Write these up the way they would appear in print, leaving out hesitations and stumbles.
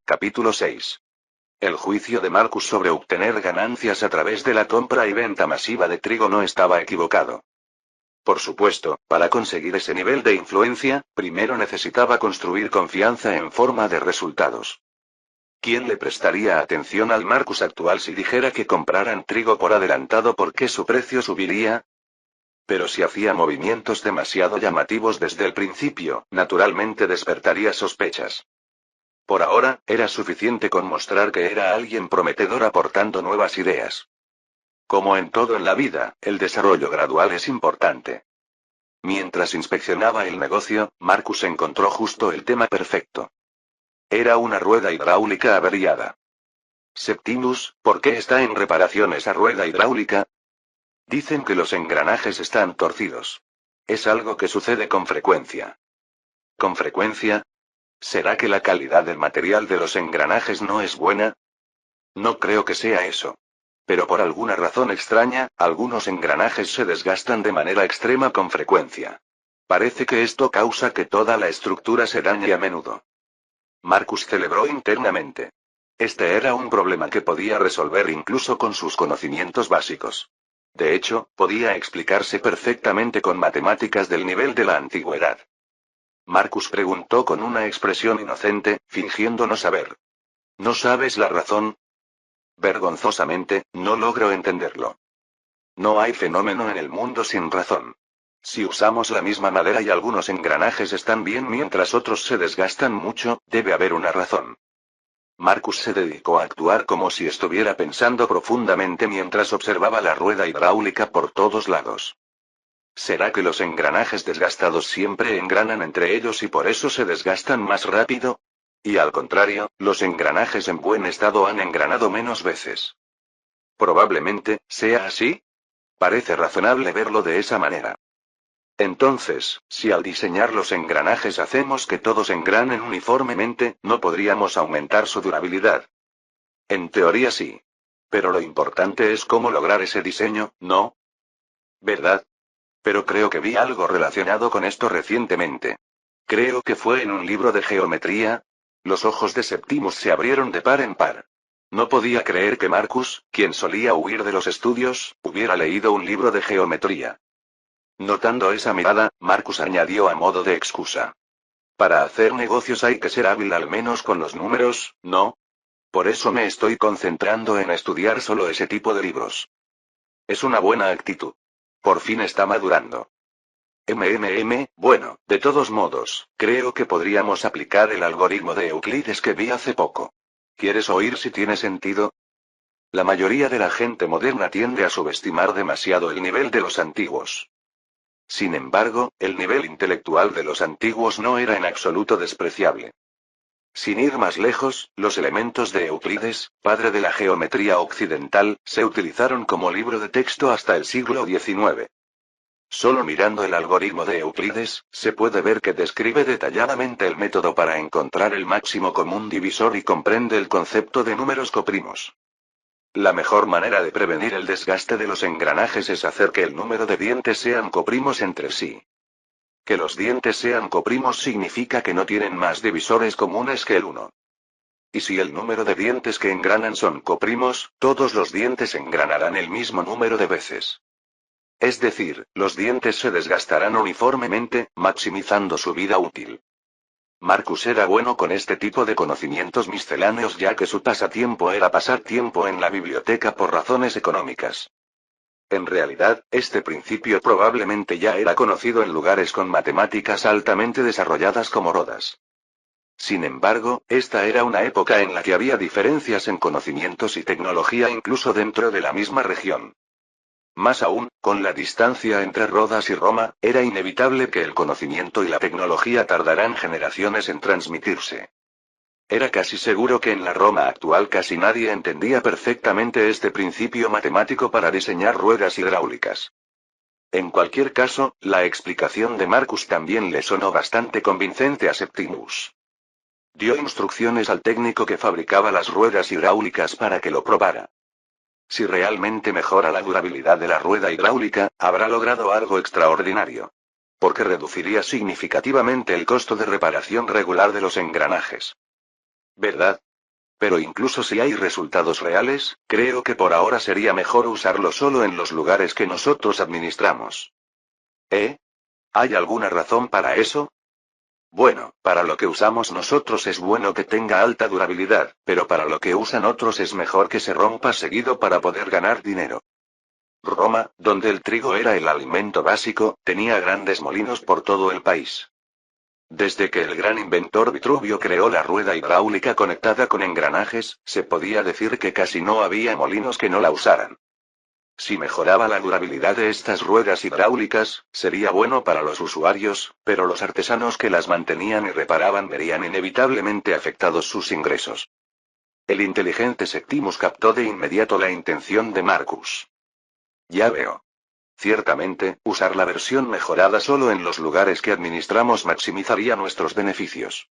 Capítulo 6. El juicio de Marcus sobre obtener ganancias a través de la compra y venta masiva de trigo no estaba equivocado. Por supuesto, para conseguir ese nivel de influencia, primero necesitaba construir confianza en forma de resultados. ¿Quién le prestaría atención al Marcus actual si dijera que compraran trigo por adelantado porque su precio subiría? Pero si hacía movimientos demasiado llamativos desde el principio, naturalmente despertaría sospechas. Por ahora, era suficiente con mostrar que era alguien prometedor aportando nuevas ideas. Como en todo en la vida, el desarrollo gradual es importante. Mientras inspeccionaba el negocio, Marcus encontró justo el tema perfecto. Era una rueda hidráulica averiada. Septimus, ¿por qué está en reparación esa rueda hidráulica? Dicen que los engranajes están torcidos. Es algo que sucede con frecuencia. ¿Con frecuencia? ¿Será que la calidad del material de los engranajes no es buena? No creo que sea eso. Pero por alguna razón extraña, algunos engranajes se desgastan de manera extrema con frecuencia. Parece que esto causa que toda la estructura se dañe a menudo. Marcus celebró internamente. Este era un problema que podía resolver incluso con sus conocimientos básicos. De hecho, podía explicarse perfectamente con matemáticas del nivel de la antigüedad. Marcus preguntó con una expresión inocente, fingiendo no saber. ¿No sabes la razón? Vergonzosamente, no logro entenderlo. No hay fenómeno en el mundo sin razón. Si usamos la misma madera y algunos engranajes están bien mientras otros se desgastan mucho, debe haber una razón. Marcus se dedicó a actuar como si estuviera pensando profundamente mientras observaba la rueda hidráulica por todos lados. ¿Será que los engranajes desgastados siempre engranan entre ellos y por eso se desgastan más rápido? Y al contrario, los engranajes en buen estado han engranado menos veces. Probablemente, ¿sea así? Parece razonable verlo de esa manera. Entonces, si al diseñar los engranajes hacemos que todos engranen uniformemente, ¿no podríamos aumentar su durabilidad? En teoría sí. Pero lo importante es cómo lograr ese diseño, ¿no? ¿Verdad? Pero creo que vi algo relacionado con esto recientemente. Creo que fue en un libro de geometría. Los ojos de Septimus se abrieron de par en par. No podía creer que Marcus, quien solía huir de los estudios, hubiera leído un libro de geometría. Notando esa mirada, Marcus añadió a modo de excusa. Para hacer negocios hay que ser hábil al menos con los números, ¿no? Por eso me estoy concentrando en estudiar solo ese tipo de libros. Es una buena actitud. Por fin está madurando. Bueno, de todos modos, creo que podríamos aplicar el algoritmo de Euclides que vi hace poco. ¿Quieres oír si tiene sentido? La mayoría de la gente moderna tiende a subestimar demasiado el nivel de los antiguos. Sin embargo, el nivel intelectual de los antiguos no era en absoluto despreciable. Sin ir más lejos, los elementos de Euclides, padre de la geometría occidental, se utilizaron como libro de texto hasta el siglo XIX. Solo mirando el algoritmo de Euclides, se puede ver que describe detalladamente el método para encontrar el máximo común divisor y comprende el concepto de números coprimos. La mejor manera de prevenir el desgaste de los engranajes es hacer que el número de dientes sean coprimos entre sí. Que los dientes sean coprimos significa que no tienen más divisores comunes que el 1. Y si el número de dientes que engranan son coprimos, todos los dientes engranarán el mismo número de veces. Es decir, los dientes se desgastarán uniformemente, maximizando su vida útil. Marcus era bueno con este tipo de conocimientos misceláneos ya que su pasatiempo era pasar tiempo en la biblioteca por razones económicas. En realidad, este principio probablemente ya era conocido en lugares con matemáticas altamente desarrolladas como Rodas. Sin embargo, esta era una época en la que había diferencias en conocimientos y tecnología incluso dentro de la misma región. Más aún, con la distancia entre Rodas y Roma, era inevitable que el conocimiento y la tecnología tardarán generaciones en transmitirse. Era casi seguro que en la Roma actual casi nadie entendía perfectamente este principio matemático para diseñar ruedas hidráulicas. En cualquier caso, la explicación de Marcus también le sonó bastante convincente a Septimus. Dio instrucciones al técnico que fabricaba las ruedas hidráulicas para que lo probara. Si realmente mejora la durabilidad de la rueda hidráulica, habrá logrado algo extraordinario. Porque reduciría significativamente el costo de reparación regular de los engranajes. ¿Verdad? Pero incluso si hay resultados reales, creo que por ahora sería mejor usarlo solo en los lugares que nosotros administramos. ¿Eh? ¿Hay alguna razón para eso? Bueno, para lo que usamos nosotros es bueno que tenga alta durabilidad, pero para lo que usan otros es mejor que se rompa seguido para poder ganar dinero. Roma, donde el trigo era el alimento básico, tenía grandes molinos por todo el país. Desde que el gran inventor Vitruvio creó la rueda hidráulica conectada con engranajes, se podía decir que casi no había molinos que no la usaran. Si mejoraba la durabilidad de estas ruedas hidráulicas, sería bueno para los usuarios, pero los artesanos que las mantenían y reparaban verían inevitablemente afectados sus ingresos. El inteligente Septimus captó de inmediato la intención de Marcus. Ya veo. Ciertamente, usar la versión mejorada solo en los lugares que administramos maximizaría nuestros beneficios.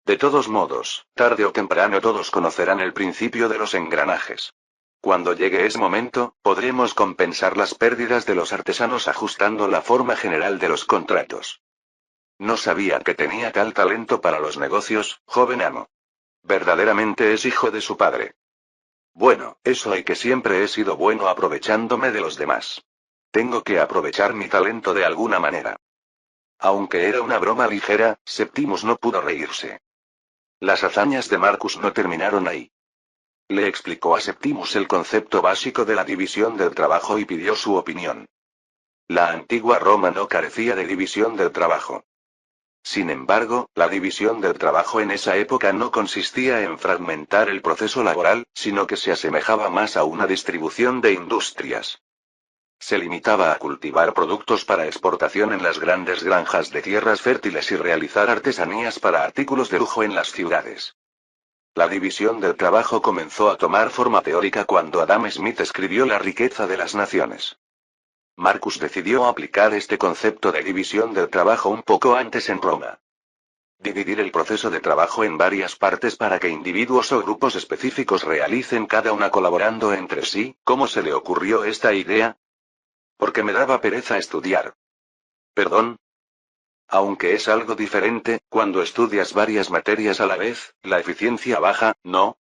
De todos modos, tarde o temprano todos conocerán el principio de los engranajes. Cuando llegue ese momento, podremos compensar las pérdidas de los artesanos ajustando la forma general de los contratos. No sabía que tenía tal talento para los negocios, joven amo. Verdaderamente es hijo de su padre. Bueno, eso y que siempre he sido bueno aprovechándome de los demás. Tengo que aprovechar mi talento de alguna manera. Aunque era una broma ligera, Septimus no pudo reírse. Las hazañas de Marcus no terminaron ahí. Le explicó a Septimus el concepto básico de la división del trabajo y pidió su opinión. La antigua Roma no carecía de división del trabajo. Sin embargo, la división del trabajo en esa época no consistía en fragmentar el proceso laboral, sino que se asemejaba más a una distribución de industrias. Se limitaba a cultivar productos para exportación en las grandes granjas de tierras fértiles y realizar artesanías para artículos de lujo en las ciudades. La división del trabajo comenzó a tomar forma teórica cuando Adam Smith escribió La riqueza de las naciones. Marcus decidió aplicar este concepto de división del trabajo un poco antes en Roma. Dividir el proceso de trabajo en varias partes para que individuos o grupos específicos realicen cada una colaborando entre sí. ¿Cómo se le ocurrió esta idea? Porque me daba pereza estudiar. ¿Perdón? Aunque es algo diferente, cuando estudias varias materias a la vez, la eficiencia baja, ¿no?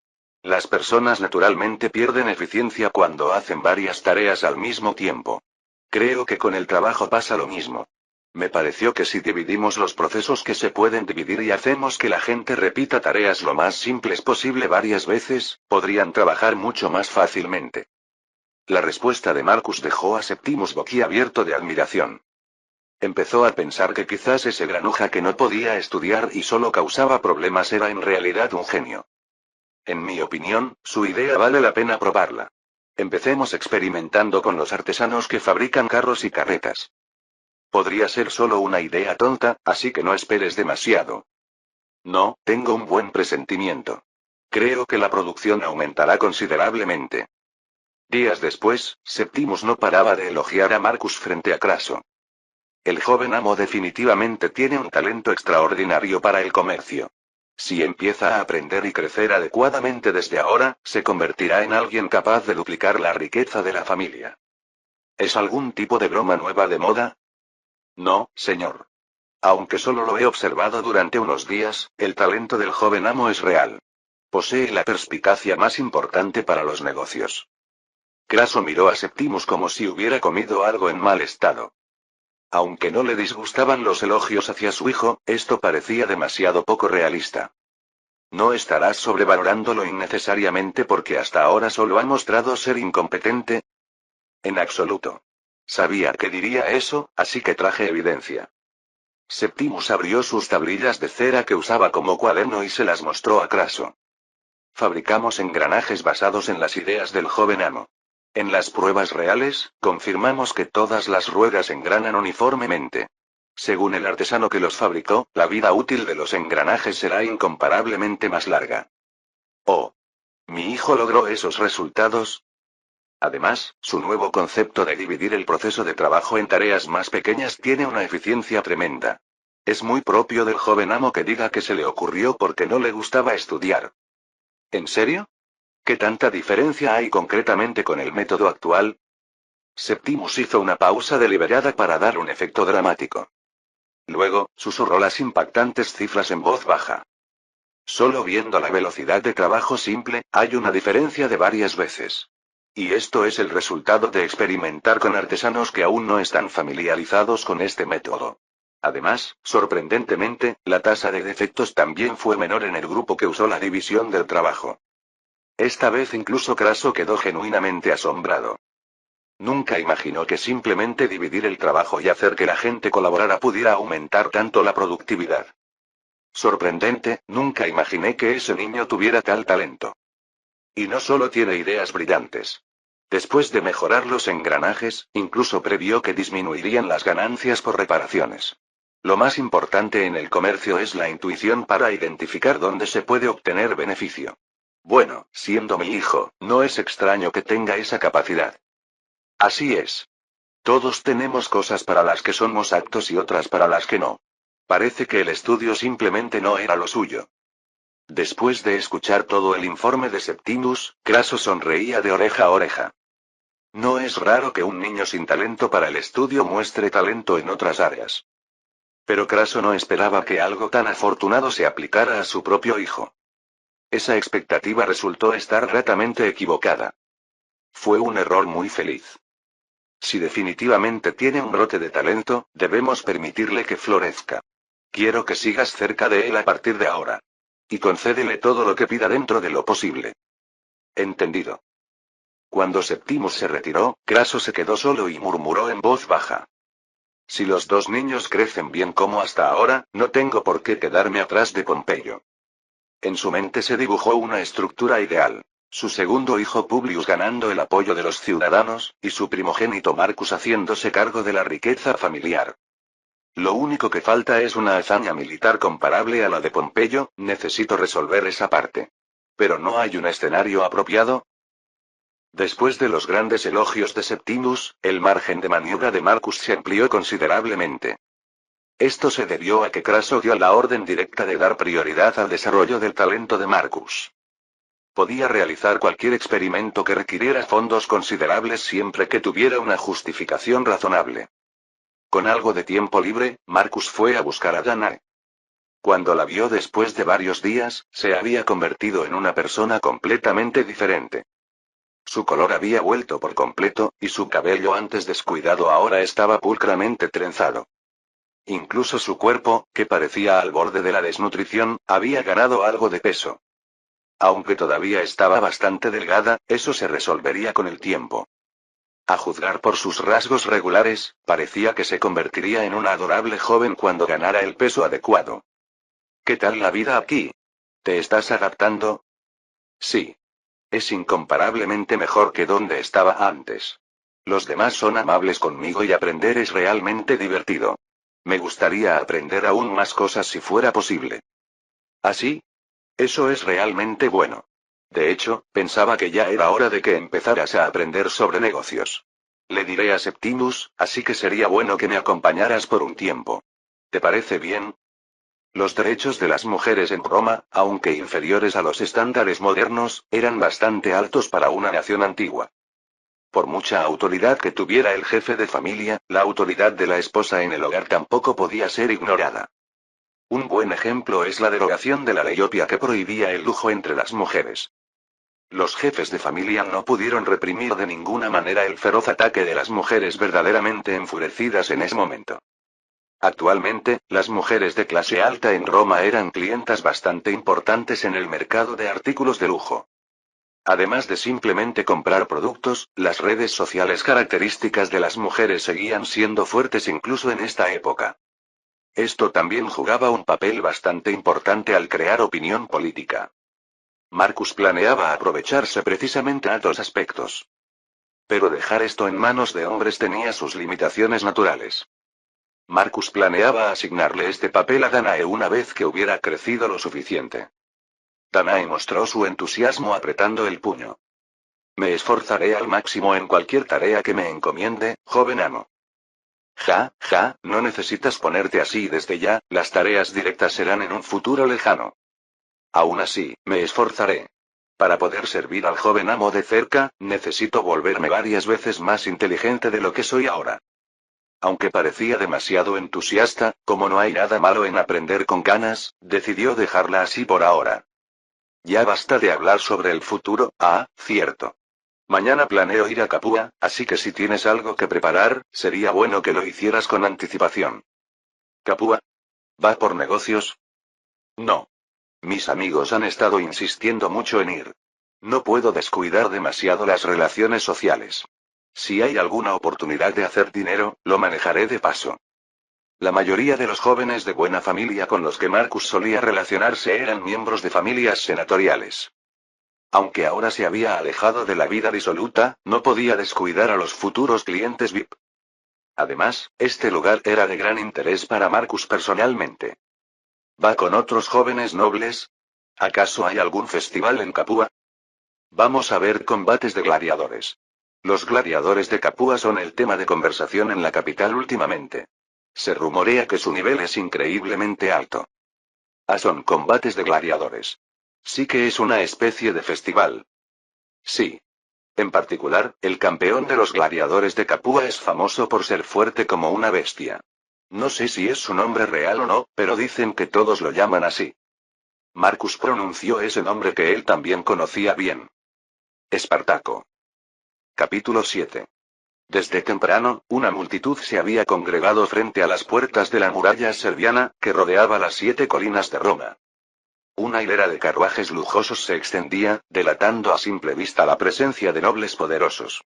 Las personas naturalmente pierden eficiencia cuando hacen varias tareas al mismo tiempo. Creo que con el trabajo pasa lo mismo. Me pareció que si dividimos los procesos que se pueden dividir y hacemos que la gente repita tareas lo más simples posible varias veces, podrían trabajar mucho más fácilmente. La respuesta de Marcus dejó a Septimus boquiabierto de admiración. Empezó a pensar que quizás ese granuja que no podía estudiar y solo causaba problemas era en realidad un genio. En mi opinión, su idea vale la pena probarla. Empecemos experimentando con los artesanos que fabrican carros y carretas. Podría ser solo una idea tonta, así que no esperes demasiado. No, tengo un buen presentimiento. Creo que la producción aumentará considerablemente. Días después, Septimus no paraba de elogiar a Marcus frente a Craso. El joven amo definitivamente tiene un talento extraordinario para el comercio. Si empieza a aprender y crecer adecuadamente desde ahora, se convertirá en alguien capaz de duplicar la riqueza de la familia. ¿Es algún tipo de broma nueva de moda? No, señor. Aunque solo lo he observado durante unos días, el talento del joven amo es real. Posee la perspicacia más importante para los negocios. Craso miró a Septimus como si hubiera comido algo en mal estado. Aunque no le disgustaban los elogios hacia su hijo, esto parecía demasiado poco realista. No estarás sobrevalorándolo innecesariamente porque hasta ahora solo ha mostrado ser incompetente. En absoluto. Sabía que diría eso, así que traje evidencia. Septimus abrió sus tablillas de cera que usaba como cuaderno y se las mostró a Craso. Fabricamos engranajes basados en las ideas del joven amo. En las pruebas reales, confirmamos que todas las ruedas engranan uniformemente. Según el artesano que los fabricó, la vida útil de los engranajes será incomparablemente más larga. Oh. ¿Mi hijo logró esos resultados? Además, su nuevo concepto de dividir el proceso de trabajo en tareas más pequeñas tiene una eficiencia tremenda. Es muy propio del joven amo que diga que se le ocurrió porque no le gustaba estudiar. ¿En serio? ¿Qué tanta diferencia hay concretamente con el método actual? Septimus hizo una pausa deliberada para dar un efecto dramático. Luego, susurró las impactantes cifras en voz baja. Solo viendo la velocidad de trabajo simple, hay una diferencia de varias veces. Y esto es el resultado de experimentar con artesanos que aún no están familiarizados con este método. Además, sorprendentemente, la tasa de defectos también fue menor en el grupo que usó la división del trabajo. Esta vez incluso Craso quedó genuinamente asombrado. Nunca imaginó que simplemente dividir el trabajo y hacer que la gente colaborara pudiera aumentar tanto la productividad. Sorprendente, nunca imaginé que ese niño tuviera tal talento. Y no solo tiene ideas brillantes. Después de mejorar los engranajes, incluso previó que disminuirían las ganancias por reparaciones. Lo más importante en el comercio es la intuición para identificar dónde se puede obtener beneficio. Bueno, siendo mi hijo, no es extraño que tenga esa capacidad. Así es. Todos tenemos cosas para las que somos aptos y otras para las que no. Parece que el estudio simplemente no era lo suyo. Después de escuchar todo el informe de Septimus, Craso sonreía de oreja a oreja. No es raro que un niño sin talento para el estudio muestre talento en otras áreas. Pero Craso no esperaba que algo tan afortunado se aplicara a su propio hijo. Esa expectativa resultó estar gratamente equivocada. Fue un error muy feliz. Si definitivamente tiene un brote de talento, debemos permitirle que florezca. Quiero que sigas cerca de él a partir de ahora. Y concédele todo lo que pida dentro de lo posible. Entendido. Cuando Septimus se retiró, Craso se quedó solo y murmuró en voz baja. Si los dos niños crecen bien como hasta ahora, no tengo por qué quedarme atrás de Pompeyo. En su mente se dibujó una estructura ideal. Su segundo hijo Publius ganando el apoyo de los ciudadanos, y su primogénito Marcus haciéndose cargo de la riqueza familiar. Lo único que falta es una hazaña militar comparable a la de Pompeyo, necesito resolver esa parte. ¿Pero no hay un escenario apropiado? Después de los grandes elogios de Septimus, el margen de maniobra de Marcus se amplió considerablemente. Esto se debió a que Craso dio la orden directa de dar prioridad al desarrollo del talento de Marcus. Podía realizar cualquier experimento que requiriera fondos considerables siempre que tuviera una justificación razonable. Con algo de tiempo libre, Marcus fue a buscar a Danae. Cuando la vio después de varios días, se había convertido en una persona completamente diferente. Su color había vuelto por completo, y su cabello antes descuidado ahora estaba pulcramente trenzado. Incluso su cuerpo, que parecía al borde de la desnutrición, había ganado algo de peso. Aunque todavía estaba bastante delgada, eso se resolvería con el tiempo. A juzgar por sus rasgos regulares, parecía que se convertiría en una adorable joven cuando ganara el peso adecuado. ¿Qué tal la vida aquí? ¿Te estás adaptando? Sí. Es incomparablemente mejor que donde estaba antes. Los demás son amables conmigo y aprender es realmente divertido. Me gustaría aprender aún más cosas si fuera posible. ¿Así? Eso es realmente bueno. De hecho, pensaba que ya era hora de que empezaras a aprender sobre negocios. Le diré a Septimus, así que sería bueno que me acompañaras por un tiempo. ¿Te parece bien? Los derechos de las mujeres en Roma, aunque inferiores a los estándares modernos, eran bastante altos para una nación antigua. Por mucha autoridad que tuviera el jefe de familia, la autoridad de la esposa en el hogar tampoco podía ser ignorada. Un buen ejemplo es la derogación de la ley Opia que prohibía el lujo entre las mujeres. Los jefes de familia no pudieron reprimir de ninguna manera el feroz ataque de las mujeres verdaderamente enfurecidas en ese momento. Actualmente, las mujeres de clase alta en Roma eran clientas bastante importantes en el mercado de artículos de lujo. Además de simplemente comprar productos, las redes sociales características de las mujeres seguían siendo fuertes incluso en esta época. Esto también jugaba un papel bastante importante al crear opinión política. Marcus planeaba aprovecharse precisamente a dos aspectos. Pero dejar esto en manos de hombres tenía sus limitaciones naturales. Marcus planeaba asignarle este papel a Danae una vez que hubiera crecido lo suficiente. Danae mostró su entusiasmo apretando el puño. Me esforzaré al máximo en cualquier tarea que me encomiende, joven amo. Ja, no necesitas ponerte así desde ya, las tareas directas serán en un futuro lejano. Aún así, me esforzaré. Para poder servir al joven amo de cerca, necesito volverme varias veces más inteligente de lo que soy ahora. Aunque parecía demasiado entusiasta, como no hay nada malo en aprender con ganas, decidió dejarla así por ahora. Ya basta de hablar sobre el futuro, cierto. Mañana planeo ir a Capua, así que si tienes algo que preparar, sería bueno que lo hicieras con anticipación. ¿Capua? ¿Va por negocios? No. Mis amigos han estado insistiendo mucho en ir. No puedo descuidar demasiado las relaciones sociales. Si hay alguna oportunidad de hacer dinero, lo manejaré de paso. La mayoría de los jóvenes de buena familia con los que Marcus solía relacionarse eran miembros de familias senatoriales. Aunque ahora se había alejado de la vida disoluta, no podía descuidar a los futuros clientes VIP. Además, este lugar era de gran interés para Marcus personalmente. ¿Va con otros jóvenes nobles? ¿Acaso hay algún festival en Capua? Vamos a ver combates de gladiadores. Los gladiadores de Capua son el tema de conversación en la capital últimamente. Se rumorea que su nivel es increíblemente alto. Son combates de gladiadores. Sí que es una especie de festival. Sí. En particular, el campeón de los gladiadores de Capua es famoso por ser fuerte como una bestia. No sé si es su nombre real o no, pero dicen que todos lo llaman así. Marcus pronunció ese nombre que él también conocía bien. Espartaco. Capítulo 7. Desde temprano, una multitud se había congregado frente a las puertas de la muralla serviana, que rodeaba las 7 colinas de Roma. Una hilera de carruajes lujosos se extendía, delatando a simple vista la presencia de nobles poderosos.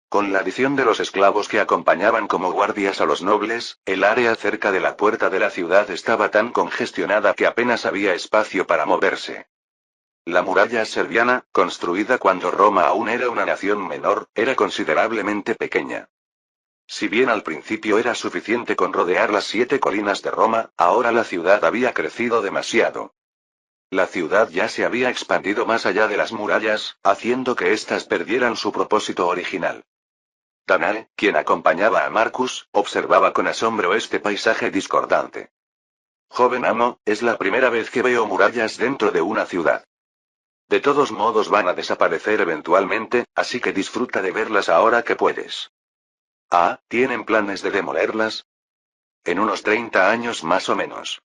Con la adición de los esclavos que acompañaban como guardias a los nobles, el área cerca de la puerta de la ciudad estaba tan congestionada que apenas había espacio para moverse. La muralla serviana, construida cuando Roma aún era una nación menor, era considerablemente pequeña. Si bien al principio era suficiente con rodear las 7 colinas de Roma, ahora la ciudad había crecido demasiado. La ciudad ya se había expandido más allá de las murallas, haciendo que éstas perdieran su propósito original. Danae, quien acompañaba a Marcus, observaba con asombro este paisaje discordante. Joven amo, es la primera vez que veo murallas dentro de una ciudad. De todos modos van a desaparecer eventualmente, así que disfruta de verlas ahora que puedes. ¿Tienen planes de demolerlas? En unos 30 años más o menos.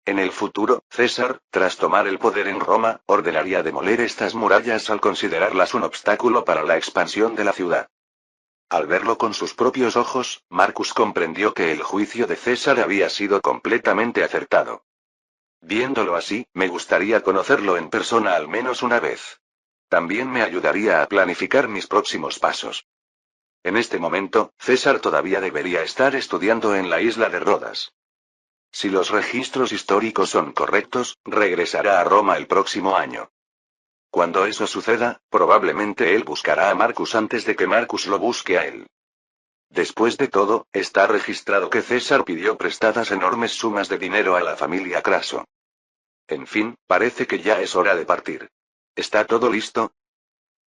En el futuro, César, tras tomar el poder en Roma, ordenaría demoler estas murallas al considerarlas un obstáculo para la expansión de la ciudad. Al verlo con sus propios ojos, Marcus comprendió que el juicio de César había sido completamente acertado. Viéndolo así, me gustaría conocerlo en persona al menos una vez. También me ayudaría a planificar mis próximos pasos. En este momento, César todavía debería estar estudiando en la isla de Rodas. Si los registros históricos son correctos, regresará a Roma el próximo año. Cuando eso suceda, probablemente él buscará a Marcus antes de que Marcus lo busque a él. Después de todo, está registrado que César pidió prestadas enormes sumas de dinero a la familia Craso. En fin, parece que ya es hora de partir. ¿Está todo listo?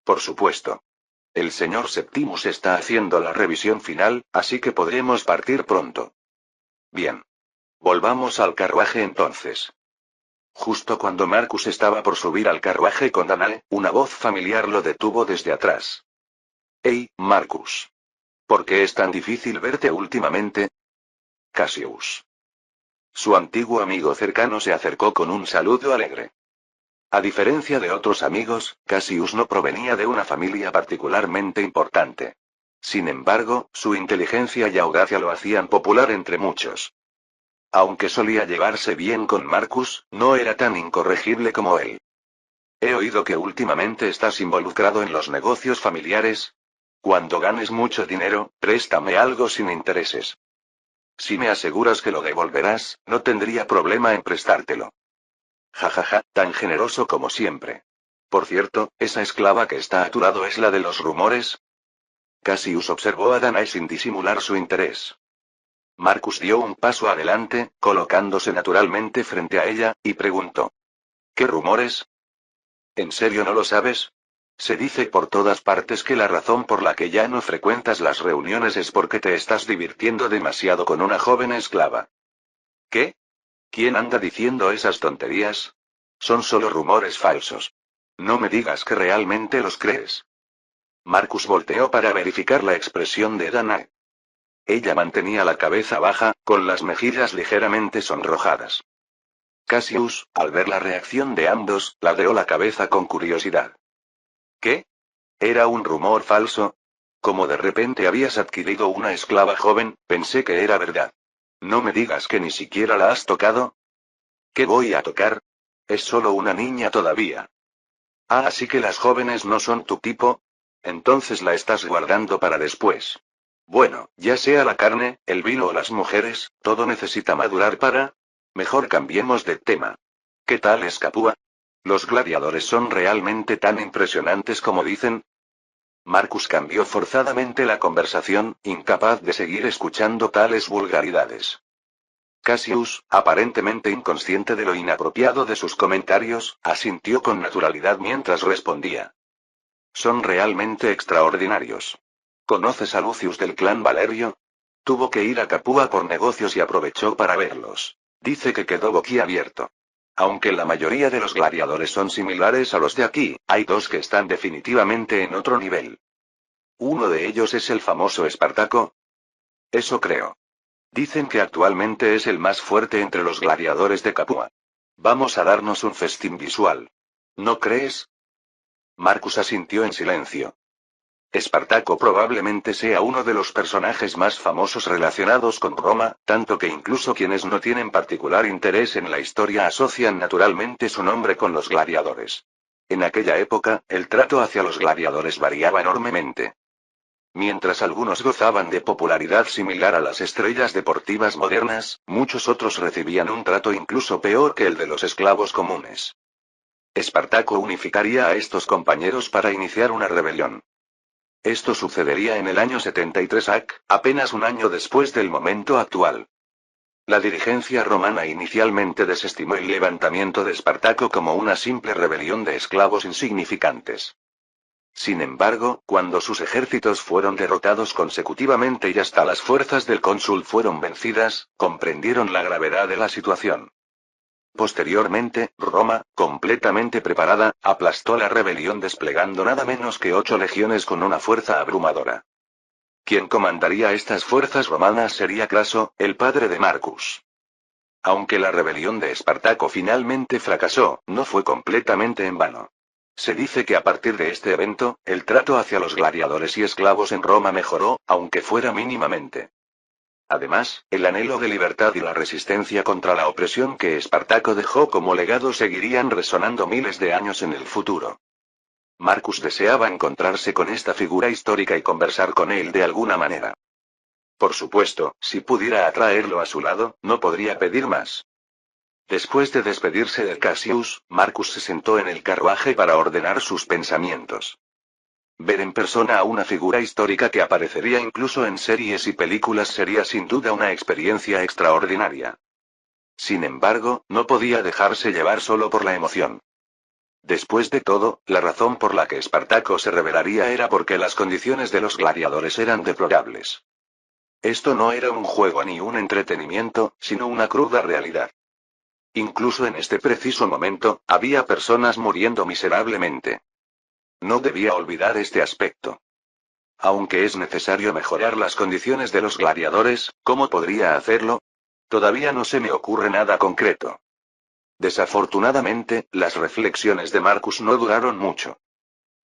Por supuesto. El señor Septimus está haciendo la revisión final, así que podremos partir pronto. Bien. Volvamos al carruaje entonces. Justo cuando Marcus estaba por subir al carruaje con Danae, una voz familiar lo detuvo desde atrás. «Hey, Marcus. ¿Por qué es tan difícil verte últimamente?» Cassius. Su antiguo amigo cercano se acercó con un saludo alegre. A diferencia de otros amigos, Cassius no provenía de una familia particularmente importante. Sin embargo, su inteligencia y audacia lo hacían popular entre muchos. Aunque solía llevarse bien con Marcus, no era tan incorregible como él. He oído que últimamente estás involucrado en los negocios familiares. Cuando ganes mucho dinero, préstame algo sin intereses. Si me aseguras que lo devolverás, no tendría problema en prestártelo. Jajaja, tan generoso como siempre. Por cierto, esa esclava que está a tu lado es la de los rumores. Cassius observó a Danae sin disimular su interés. Marcus dio un paso adelante, colocándose naturalmente frente a ella, y preguntó. ¿Qué rumores? ¿En serio no lo sabes? Se dice por todas partes que la razón por la que ya no frecuentas las reuniones es porque te estás divirtiendo demasiado con una joven esclava. ¿Qué? ¿Quién anda diciendo esas tonterías? Son solo rumores falsos. No me digas que realmente los crees. Marcus volteó para verificar la expresión de Danae. Ella mantenía la cabeza baja, con las mejillas ligeramente sonrojadas. Cassius, al ver la reacción de ambos, ladeó la cabeza con curiosidad. ¿Qué? ¿Era un rumor falso? Como de repente habías adquirido una esclava joven, pensé que era verdad. No me digas que ni siquiera la has tocado. ¿Qué voy a tocar? Es solo una niña todavía. Ah, así que las jóvenes no son tu tipo. Entonces la estás guardando para después. Bueno, ya sea la carne, el vino o las mujeres, todo necesita madurar para... Mejor cambiemos de tema. ¿Qué tal es Capua? ¿Los gladiadores son realmente tan impresionantes como dicen? Marcus cambió forzadamente la conversación, incapaz de seguir escuchando tales vulgaridades. Cassius, aparentemente inconsciente de lo inapropiado de sus comentarios, asintió con naturalidad mientras respondía. Son realmente extraordinarios. ¿Conoces a Lucius del clan Valerio? Tuvo que ir a Capua por negocios y aprovechó para verlos. Dice que quedó boquiabierto. Aunque la mayoría de los gladiadores son similares a los de aquí, hay dos que están definitivamente en otro nivel. Uno de ellos es el famoso Espartaco. Eso creo. Dicen que actualmente es el más fuerte entre los gladiadores de Capua. Vamos a darnos un festín visual. ¿No crees? Marcus asintió en silencio. Espartaco probablemente sea uno de los personajes más famosos relacionados con Roma, tanto que incluso quienes no tienen particular interés en la historia asocian naturalmente su nombre con los gladiadores. En aquella época, el trato hacia los gladiadores variaba enormemente. Mientras algunos gozaban de popularidad similar a las estrellas deportivas modernas, muchos otros recibían un trato incluso peor que el de los esclavos comunes. Espartaco unificaría a estos compañeros para iniciar una rebelión. Esto sucedería en el año 73 AC, apenas un año después del momento actual. La dirigencia romana inicialmente desestimó el levantamiento de Espartaco como una simple rebelión de esclavos insignificantes. Sin embargo, cuando sus ejércitos fueron derrotados consecutivamente y hasta las fuerzas del cónsul fueron vencidas, comprendieron la gravedad de la situación. Posteriormente, Roma, completamente preparada, aplastó la rebelión desplegando nada menos que 8 legiones con una fuerza abrumadora. Quien comandaría estas fuerzas romanas sería Craso, el padre de Marcus. Aunque la rebelión de Espartaco finalmente fracasó, no fue completamente en vano. Se dice que a partir de este evento, el trato hacia los gladiadores y esclavos en Roma mejoró, aunque fuera mínimamente. Además, el anhelo de libertad y la resistencia contra la opresión que Espartaco dejó como legado seguirían resonando miles de años en el futuro. Marcus deseaba encontrarse con esta figura histórica y conversar con él de alguna manera. Por supuesto, si pudiera atraerlo a su lado, no podría pedir más. Después de despedirse de Cassius, Marcus se sentó en el carruaje para ordenar sus pensamientos. Ver en persona a una figura histórica que aparecería incluso en series y películas sería sin duda una experiencia extraordinaria. Sin embargo, no podía dejarse llevar solo por la emoción. Después de todo, la razón por la que Espartaco se rebelaría era porque las condiciones de los gladiadores eran deplorables. Esto no era un juego ni un entretenimiento, sino una cruda realidad. Incluso en este preciso momento, había personas muriendo miserablemente. No debía olvidar este aspecto. Aunque es necesario mejorar las condiciones de los gladiadores, ¿cómo podría hacerlo? Todavía no se me ocurre nada concreto. Desafortunadamente, las reflexiones de Marcus no duraron mucho.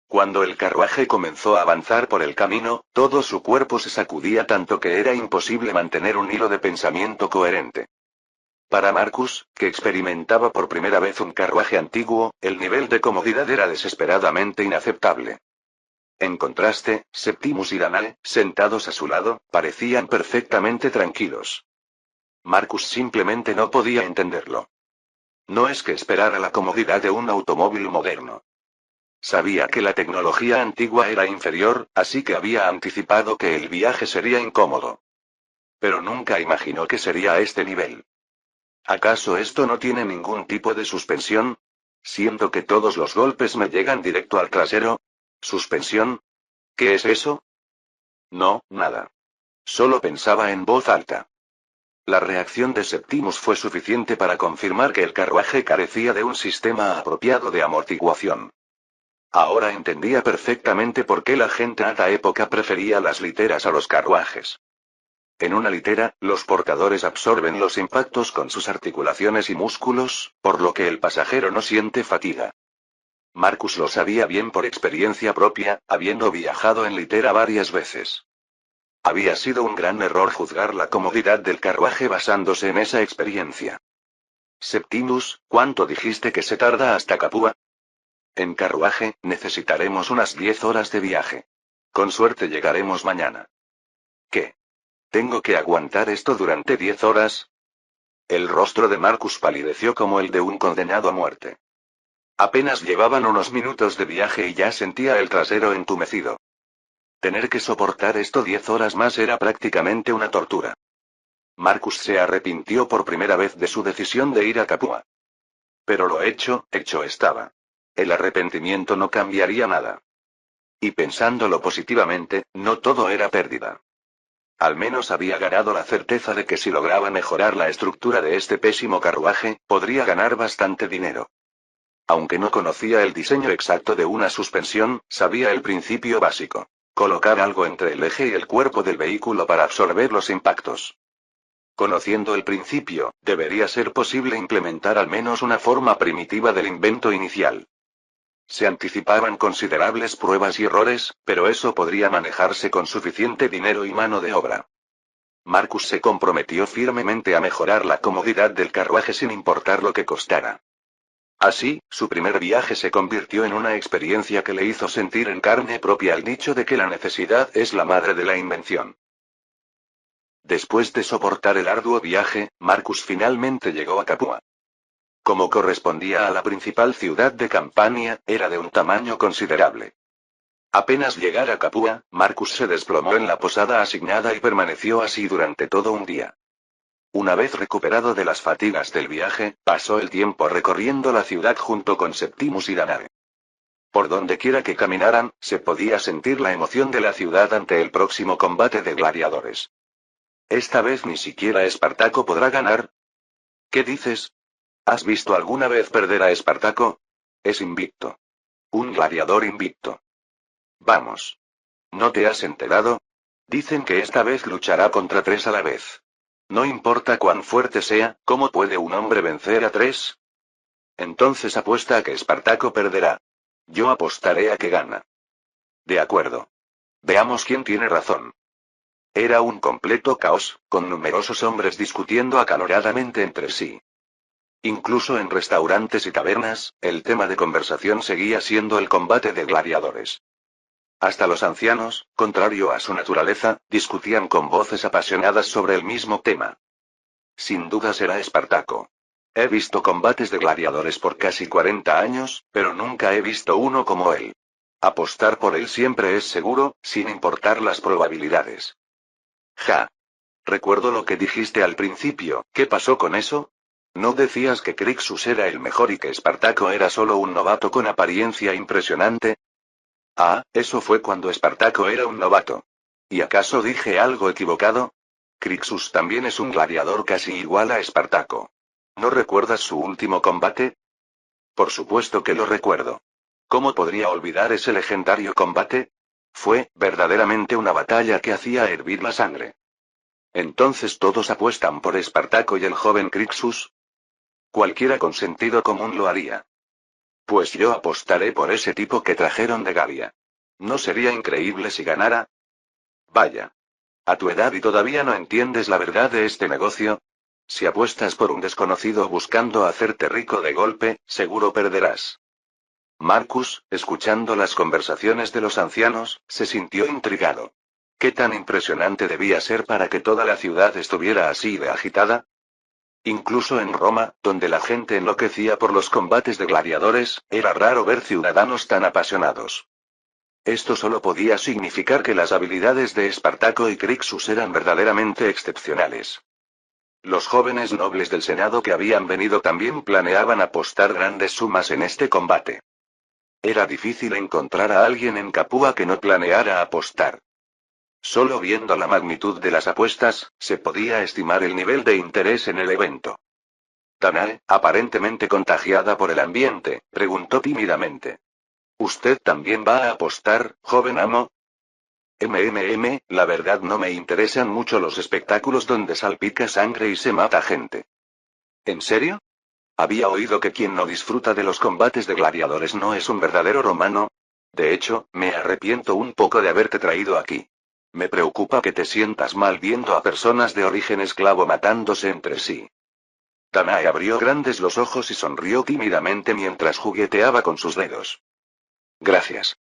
Cuando el carruaje comenzó a avanzar por el camino, todo su cuerpo se sacudía tanto que era imposible mantener un hilo de pensamiento coherente. Para Marcus, que experimentaba por primera vez un carruaje antiguo, el nivel de comodidad era desesperadamente inaceptable. En contraste, Septimus y Danae, sentados a su lado, parecían perfectamente tranquilos. Marcus simplemente no podía entenderlo. No es que esperara la comodidad de un automóvil moderno. Sabía que la tecnología antigua era inferior, así que había anticipado que el viaje sería incómodo. Pero nunca imaginó que sería a este nivel. ¿Acaso esto no tiene ningún tipo de suspensión? Siento que todos los golpes me llegan directo al trasero. ¿Suspensión? ¿Qué es eso? No, nada. Solo pensaba en voz alta. La reacción de Septimus fue suficiente para confirmar que el carruaje carecía de un sistema apropiado de amortiguación. Ahora entendía perfectamente por qué la gente de esa época prefería las literas a los carruajes. En una litera, los portadores absorben los impactos con sus articulaciones y músculos, por lo que el pasajero no siente fatiga. Marcus lo sabía bien por experiencia propia, habiendo viajado en litera varias veces. Había sido un gran error juzgar la comodidad del carruaje basándose en esa experiencia. Septimus, ¿cuánto dijiste que se tarda hasta Capua? En carruaje, necesitaremos unas 10 horas de viaje. Con suerte llegaremos mañana. ¿Qué? ¿Tengo que aguantar esto durante 10 horas? El rostro de Marcus palideció como el de un condenado a muerte. Apenas llevaban unos minutos de viaje y ya sentía el trasero entumecido. Tener que soportar esto 10 horas más era prácticamente una tortura. Marcus se arrepintió por primera vez de su decisión de ir a Capua. Pero lo hecho estaba. El arrepentimiento no cambiaría nada. Y pensándolo positivamente, no todo era pérdida. Al menos había ganado la certeza de que si lograba mejorar la estructura de este pésimo carruaje, podría ganar bastante dinero. Aunque no conocía el diseño exacto de una suspensión, sabía el principio básico. Colocar algo entre el eje y el cuerpo del vehículo para absorber los impactos. Conociendo el principio, debería ser posible implementar al menos una forma primitiva del invento inicial. Se anticipaban considerables pruebas y errores, pero eso podría manejarse con suficiente dinero y mano de obra. Marcus se comprometió firmemente a mejorar la comodidad del carruaje sin importar lo que costara. Así, su primer viaje se convirtió en una experiencia que le hizo sentir en carne propia el dicho de que la necesidad es la madre de la invención. Después de soportar el arduo viaje, Marcus finalmente llegó a Capua. Como correspondía a la principal ciudad de Campania, era de un tamaño considerable. Apenas llegar a Capua, Marcus se desplomó en la posada asignada y permaneció así durante todo un día. Una vez recuperado de las fatigas del viaje, pasó el tiempo recorriendo la ciudad junto con Septimus y Danae. Por donde quiera que caminaran, se podía sentir la emoción de la ciudad ante el próximo combate de gladiadores. Esta vez ni siquiera Espartaco podrá ganar. ¿Qué dices? ¿Has visto alguna vez perder a Espartaco? Es invicto. Un gladiador invicto. Vamos. ¿No te has enterado? Dicen que esta vez luchará contra 3 a la vez. No importa cuán fuerte sea, ¿cómo puede un hombre vencer a 3? Entonces apuesta a que Espartaco perderá. Yo apostaré a que gana. De acuerdo. Veamos quién tiene razón. Era un completo caos, con numerosos hombres discutiendo acaloradamente entre sí. Incluso en restaurantes y tabernas, el tema de conversación seguía siendo el combate de gladiadores. Hasta los ancianos, contrario a su naturaleza, discutían con voces apasionadas sobre el mismo tema. Sin duda será Espartaco. He visto combates de gladiadores por casi 40 años, pero nunca he visto uno como él. Apostar por él siempre es seguro, sin importar las probabilidades. Ja. Recuerdo lo que dijiste al principio, ¿qué pasó con eso? ¿No decías que Crixus era el mejor y que Espartaco era solo un novato con apariencia impresionante? Ah, eso fue cuando Espartaco era un novato. ¿Y acaso dije algo equivocado? Crixus también es un gladiador casi igual a Espartaco. ¿No recuerdas su último combate? Por supuesto que lo recuerdo. ¿Cómo podría olvidar ese legendario combate? Fue, verdaderamente una batalla que hacía hervir la sangre. ¿Entonces todos apuestan por Espartaco y el joven Crixus? Cualquiera con sentido común lo haría. Pues yo apostaré por ese tipo que trajeron de Galia. ¿No sería increíble si ganara? Vaya. A tu edad y todavía no entiendes la verdad de este negocio. Si apuestas por un desconocido buscando hacerte rico de golpe, seguro perderás. Marcus, escuchando las conversaciones de los ancianos, se sintió intrigado. ¿Qué tan impresionante debía ser para que toda la ciudad estuviera así de agitada? Incluso en Roma, donde la gente enloquecía por los combates de gladiadores, era raro ver ciudadanos tan apasionados. Esto solo podía significar que las habilidades de Espartaco y Crixus eran verdaderamente excepcionales. Los jóvenes nobles del Senado que habían venido también planeaban apostar grandes sumas en este combate. Era difícil encontrar a alguien en Capua que no planeara apostar. Solo viendo la magnitud de las apuestas, se podía estimar el nivel de interés en el evento. Danae, aparentemente contagiada por el ambiente, preguntó tímidamente. ¿Usted también va a apostar, joven amo? La verdad no me interesan mucho los espectáculos donde salpica sangre y se mata gente. ¿En serio? Había oído que quien no disfruta de los combates de gladiadores no es un verdadero romano. De hecho, me arrepiento un poco de haberte traído aquí. Me preocupa que te sientas mal viendo a personas de origen esclavo matándose entre sí. Danae abrió grandes los ojos y sonrió tímidamente mientras jugueteaba con sus dedos. Gracias.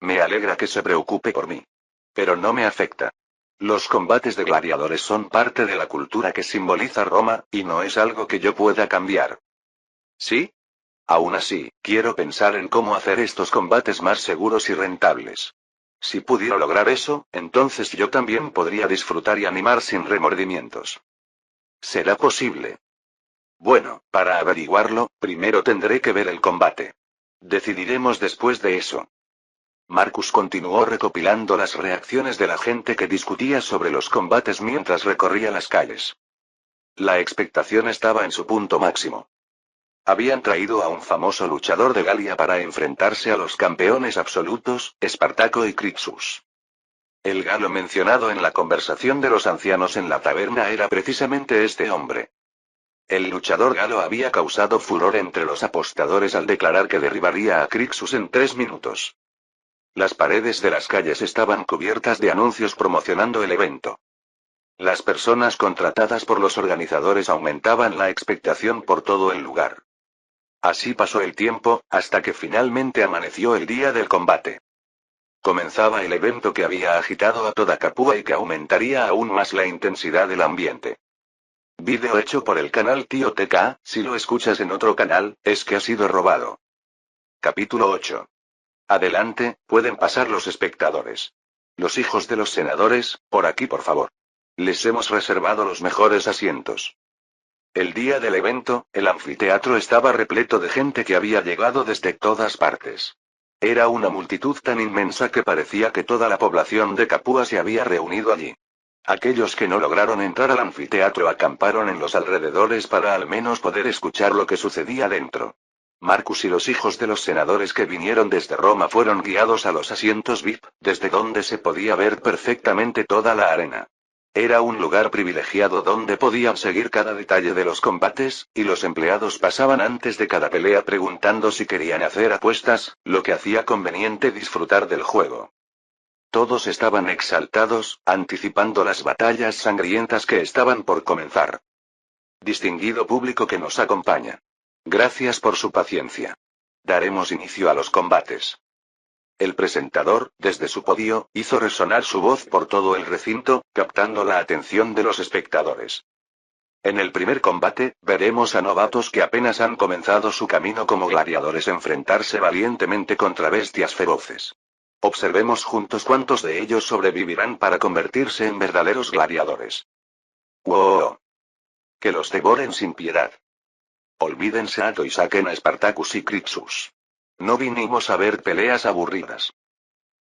Me alegra que se preocupe por mí. Pero no me afecta. Los combates de gladiadores son parte de la cultura que simboliza Roma, y no es algo que yo pueda cambiar. ¿Sí? Aún así, quiero pensar en cómo hacer estos combates más seguros y rentables. Si pudiera lograr eso, entonces yo también podría disfrutar y animar sin remordimientos. ¿Será posible? Bueno, para averiguarlo, primero tendré que ver el combate. Decidiremos después de eso. Marcus continuó recopilando las reacciones de la gente que discutía sobre los combates mientras recorría las calles. La expectación estaba en su punto máximo. Habían traído a un famoso luchador de Galia para enfrentarse a los campeones absolutos, Espartaco y Crixus. El galo mencionado en la conversación de los ancianos en la taberna era precisamente este hombre. El luchador galo había causado furor entre los apostadores al declarar que derribaría a Crixus en 3 minutos. Las paredes de las calles estaban cubiertas de anuncios promocionando el evento. Las personas contratadas por los organizadores aumentaban la expectación por todo el lugar. Así pasó el tiempo, hasta que finalmente amaneció el día del combate. Comenzaba el evento que había agitado a toda Capua y que aumentaría aún más la intensidad del ambiente. Vídeo hecho por el canal Tío TK, si lo escuchas en otro canal, es que ha sido robado. Capítulo 8. Adelante, pueden pasar los espectadores. Los hijos de los senadores, por aquí por favor. Les hemos reservado los mejores asientos. El día del evento, el anfiteatro estaba repleto de gente que había llegado desde todas partes. Era una multitud tan inmensa que parecía que toda la población de Capua se había reunido allí. Aquellos que no lograron entrar al anfiteatro acamparon en los alrededores para al menos poder escuchar lo que sucedía dentro. Marcus y los hijos de los senadores que vinieron desde Roma fueron guiados a los asientos VIP, desde donde se podía ver perfectamente toda la arena. Era un lugar privilegiado donde podían seguir cada detalle de los combates, y los empleados pasaban antes de cada pelea preguntando si querían hacer apuestas, lo que hacía conveniente disfrutar del juego. Todos estaban exaltados, anticipando las batallas sangrientas que estaban por comenzar. Distinguido público que nos acompaña. Gracias por su paciencia. Daremos inicio a los combates. El presentador, desde su podio, hizo resonar su voz por todo el recinto, captando la atención de los espectadores. En el primer combate, veremos a novatos que apenas han comenzado su camino como gladiadores enfrentarse valientemente contra bestias feroces. Observemos juntos cuántos de ellos sobrevivirán para convertirse en verdaderos gladiadores. ¡Wow! Que los devoren sin piedad. Olvídense a y saquen a Spartacus y Crixus. No vinimos a ver peleas aburridas.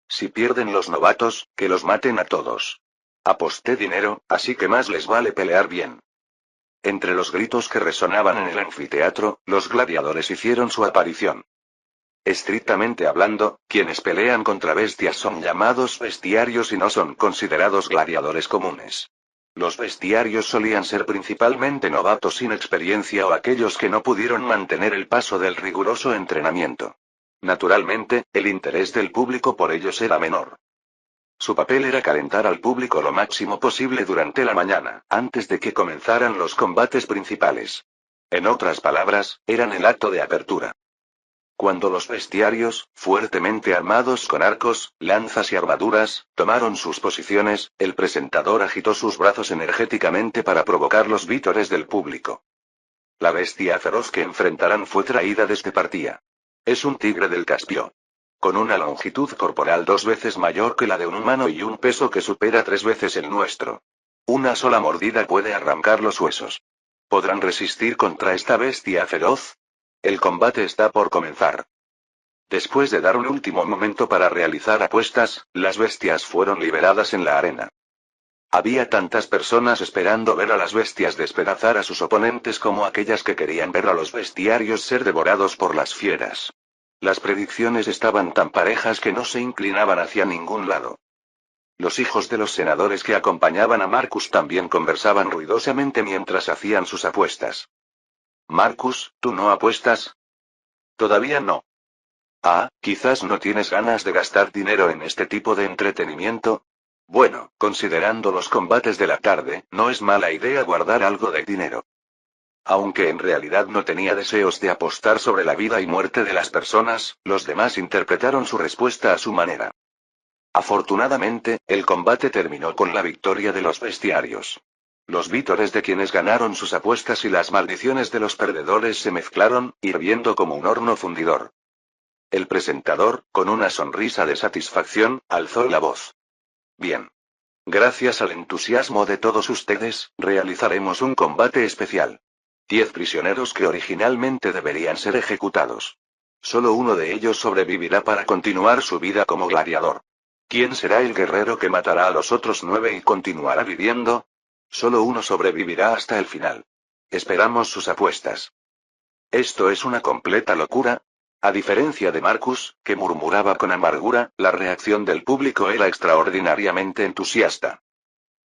Si pierden los novatos, que los maten a todos. Aposté dinero, así que más les vale pelear bien. Entre los gritos que resonaban en el anfiteatro, los gladiadores hicieron su aparición. Estrictamente hablando, quienes pelean contra bestias son llamados bestiarios y no son considerados gladiadores comunes. Los bestiarios solían ser principalmente novatos sin experiencia o aquellos que no pudieron mantener el paso del riguroso entrenamiento. Naturalmente, el interés del público por ellos era menor. Su papel era calentar al público lo máximo posible durante la mañana, antes de que comenzaran los combates principales. En otras palabras, eran el acto de apertura. Cuando los bestiarios, fuertemente armados con arcos, lanzas y armaduras, tomaron sus posiciones, el presentador agitó sus brazos energéticamente para provocar los vítores del público. La bestia feroz que enfrentarán fue traída desde Partía. Es un tigre del Caspio. Con una longitud corporal 2 veces mayor que la de un humano y un peso que supera 3 veces el nuestro. Una sola mordida puede arrancar los huesos. ¿Podrán resistir contra esta bestia feroz? El combate está por comenzar. Después de dar un último momento para realizar apuestas, las bestias fueron liberadas en la arena. Había tantas personas esperando ver a las bestias despedazar a sus oponentes como aquellas que querían ver a los bestiarios ser devorados por las fieras. Las predicciones estaban tan parejas que no se inclinaban hacia ningún lado. Los hijos de los senadores que acompañaban a Marcus también conversaban ruidosamente mientras hacían sus apuestas. Marcus, ¿tú no apuestas? Todavía no. Ah, quizás no tienes ganas de gastar dinero en este tipo de entretenimiento. Bueno, considerando los combates de la tarde, no es mala idea guardar algo de dinero. Aunque en realidad no tenía deseos de apostar sobre la vida y muerte de las personas, los demás interpretaron su respuesta a su manera. Afortunadamente, el combate terminó con la victoria de los bestiarios. Los vítores de quienes ganaron sus apuestas y las maldiciones de los perdedores se mezclaron, hirviendo como un horno fundidor. El presentador, con una sonrisa de satisfacción, alzó la voz. Bien. Gracias al entusiasmo de todos ustedes, realizaremos un combate especial. 10 prisioneros que originalmente deberían ser ejecutados. Solo uno de ellos sobrevivirá para continuar su vida como gladiador. ¿Quién será el guerrero que matará a los otros 9 y continuará viviendo? Solo uno sobrevivirá hasta el final. Esperamos sus apuestas. ¿Esto es una completa locura? A diferencia de Marcus, que murmuraba con amargura, la reacción del público era extraordinariamente entusiasta.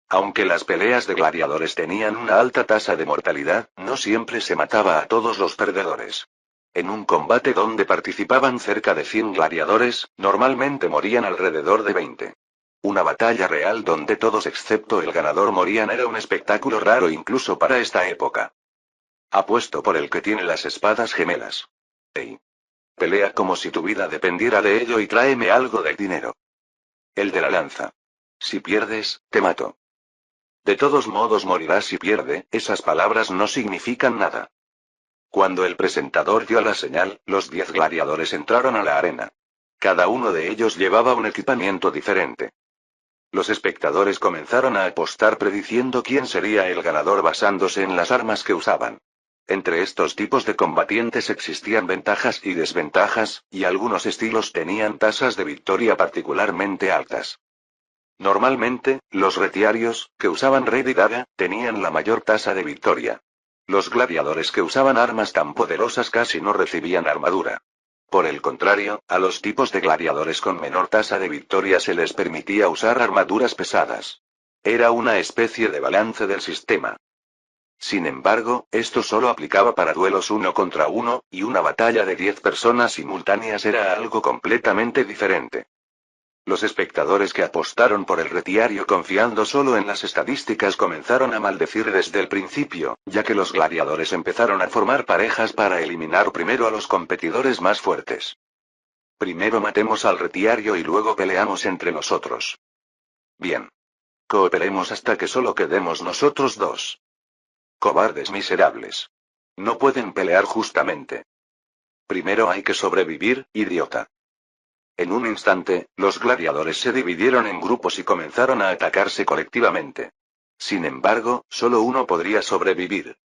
Aunque las peleas de gladiadores tenían una alta tasa de mortalidad, no siempre se mataba a todos los perdedores. En un combate donde participaban cerca de 100 gladiadores, normalmente morían alrededor de 20. Una batalla real donde todos excepto el ganador morían era un espectáculo raro incluso para esta época. Apuesto por el que tiene las espadas gemelas. Ey. Pelea como si tu vida dependiera de ello y tráeme algo de dinero. El de la lanza. Si pierdes, te mato. De todos modos morirás si pierde, esas palabras no significan nada. Cuando el presentador dio la señal, los 10 gladiadores entraron a la arena. Cada uno de ellos llevaba un equipamiento diferente. Los espectadores comenzaron a apostar prediciendo quién sería el ganador basándose en las armas que usaban. Entre estos tipos de combatientes existían ventajas y desventajas, y algunos estilos tenían tasas de victoria particularmente altas. Normalmente, los retiarios, que usaban red y daga, tenían la mayor tasa de victoria. Los gladiadores que usaban armas tan poderosas casi no recibían armadura. Por el contrario, a los tipos de gladiadores con menor tasa de victoria se les permitía usar armaduras pesadas. Era una especie de balance del sistema. Sin embargo, esto solo aplicaba para duelos 1 contra 1, y una batalla de 10 personas simultáneas era algo completamente diferente. Los espectadores que apostaron por el retiario confiando solo en las estadísticas comenzaron a maldecir desde el principio, ya que los gladiadores empezaron a formar parejas para eliminar primero a los competidores más fuertes. Primero matemos al retiario y luego peleamos entre nosotros. Bien. Cooperemos hasta que solo quedemos nosotros dos. Cobardes miserables. No pueden pelear justamente. Primero hay que sobrevivir, idiota. En un instante, los gladiadores se dividieron en grupos y comenzaron a atacarse colectivamente. Sin embargo, solo uno podría sobrevivir.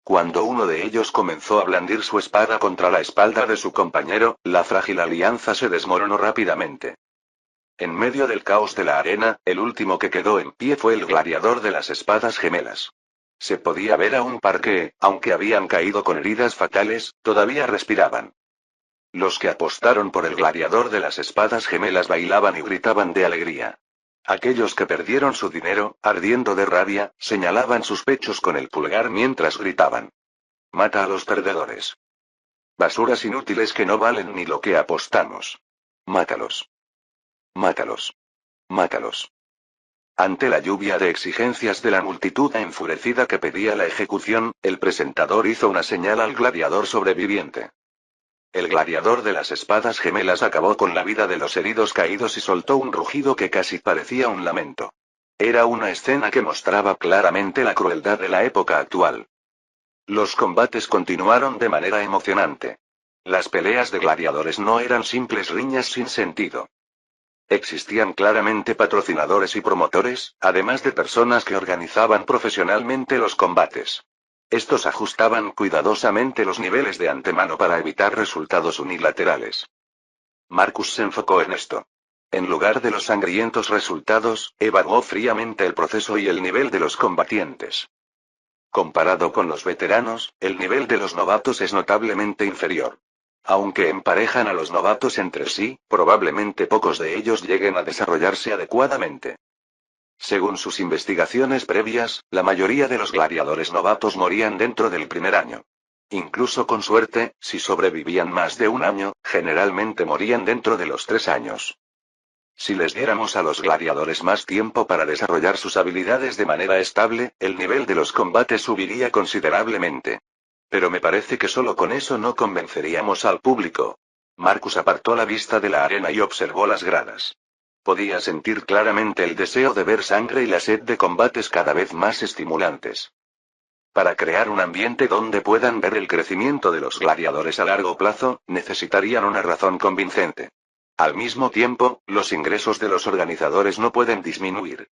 Cuando uno de ellos comenzó a blandir su espada contra la espalda de su compañero, la frágil alianza se desmoronó rápidamente. En medio del caos de la arena, el último que quedó en pie fue el gladiador de las espadas gemelas. Se podía ver a un par que, aunque habían caído con heridas fatales, todavía respiraban. Los que apostaron por el gladiador de las espadas gemelas bailaban y gritaban de alegría. Aquellos que perdieron su dinero, ardiendo de rabia, señalaban sus pechos con el pulgar mientras gritaban. Mata a los perdedores. Basuras inútiles que no valen ni lo que apostamos. Mátalos. Mátalos. Mátalos. Ante la lluvia de exigencias de la multitud enfurecida que pedía la ejecución, el presentador hizo una señal al gladiador sobreviviente. El gladiador de las espadas gemelas acabó con la vida de los heridos caídos y soltó un rugido que casi parecía un lamento. Era una escena que mostraba claramente la crueldad de la época actual. Los combates continuaron de manera emocionante. Las peleas de gladiadores no eran simples riñas sin sentido. Existían claramente patrocinadores y promotores, además de personas que organizaban profesionalmente los combates. Estos ajustaban cuidadosamente los niveles de antemano para evitar resultados unilaterales. Marcus se enfocó en esto. En lugar de los sangrientos resultados, evaluó fríamente el proceso y el nivel de los combatientes. Comparado con los veteranos, el nivel de los novatos es notablemente inferior. Aunque emparejan a los novatos entre sí, probablemente pocos de ellos lleguen a desarrollarse adecuadamente. Según sus investigaciones previas, la mayoría de los gladiadores novatos morían dentro del primer año. Incluso con suerte, si sobrevivían más de un año, generalmente morían dentro de los 3 años. Si les diéramos a los gladiadores más tiempo para desarrollar sus habilidades de manera estable, el nivel de los combates subiría considerablemente. Pero me parece que solo con eso no convenceríamos al público. Marcus apartó la vista de la arena y observó las gradas. Podía sentir claramente el deseo de ver sangre y la sed de combates cada vez más estimulantes. Para crear un ambiente donde puedan ver el crecimiento de los gladiadores a largo plazo, necesitarían una razón convincente. Al mismo tiempo, los ingresos de los organizadores no pueden disminuir.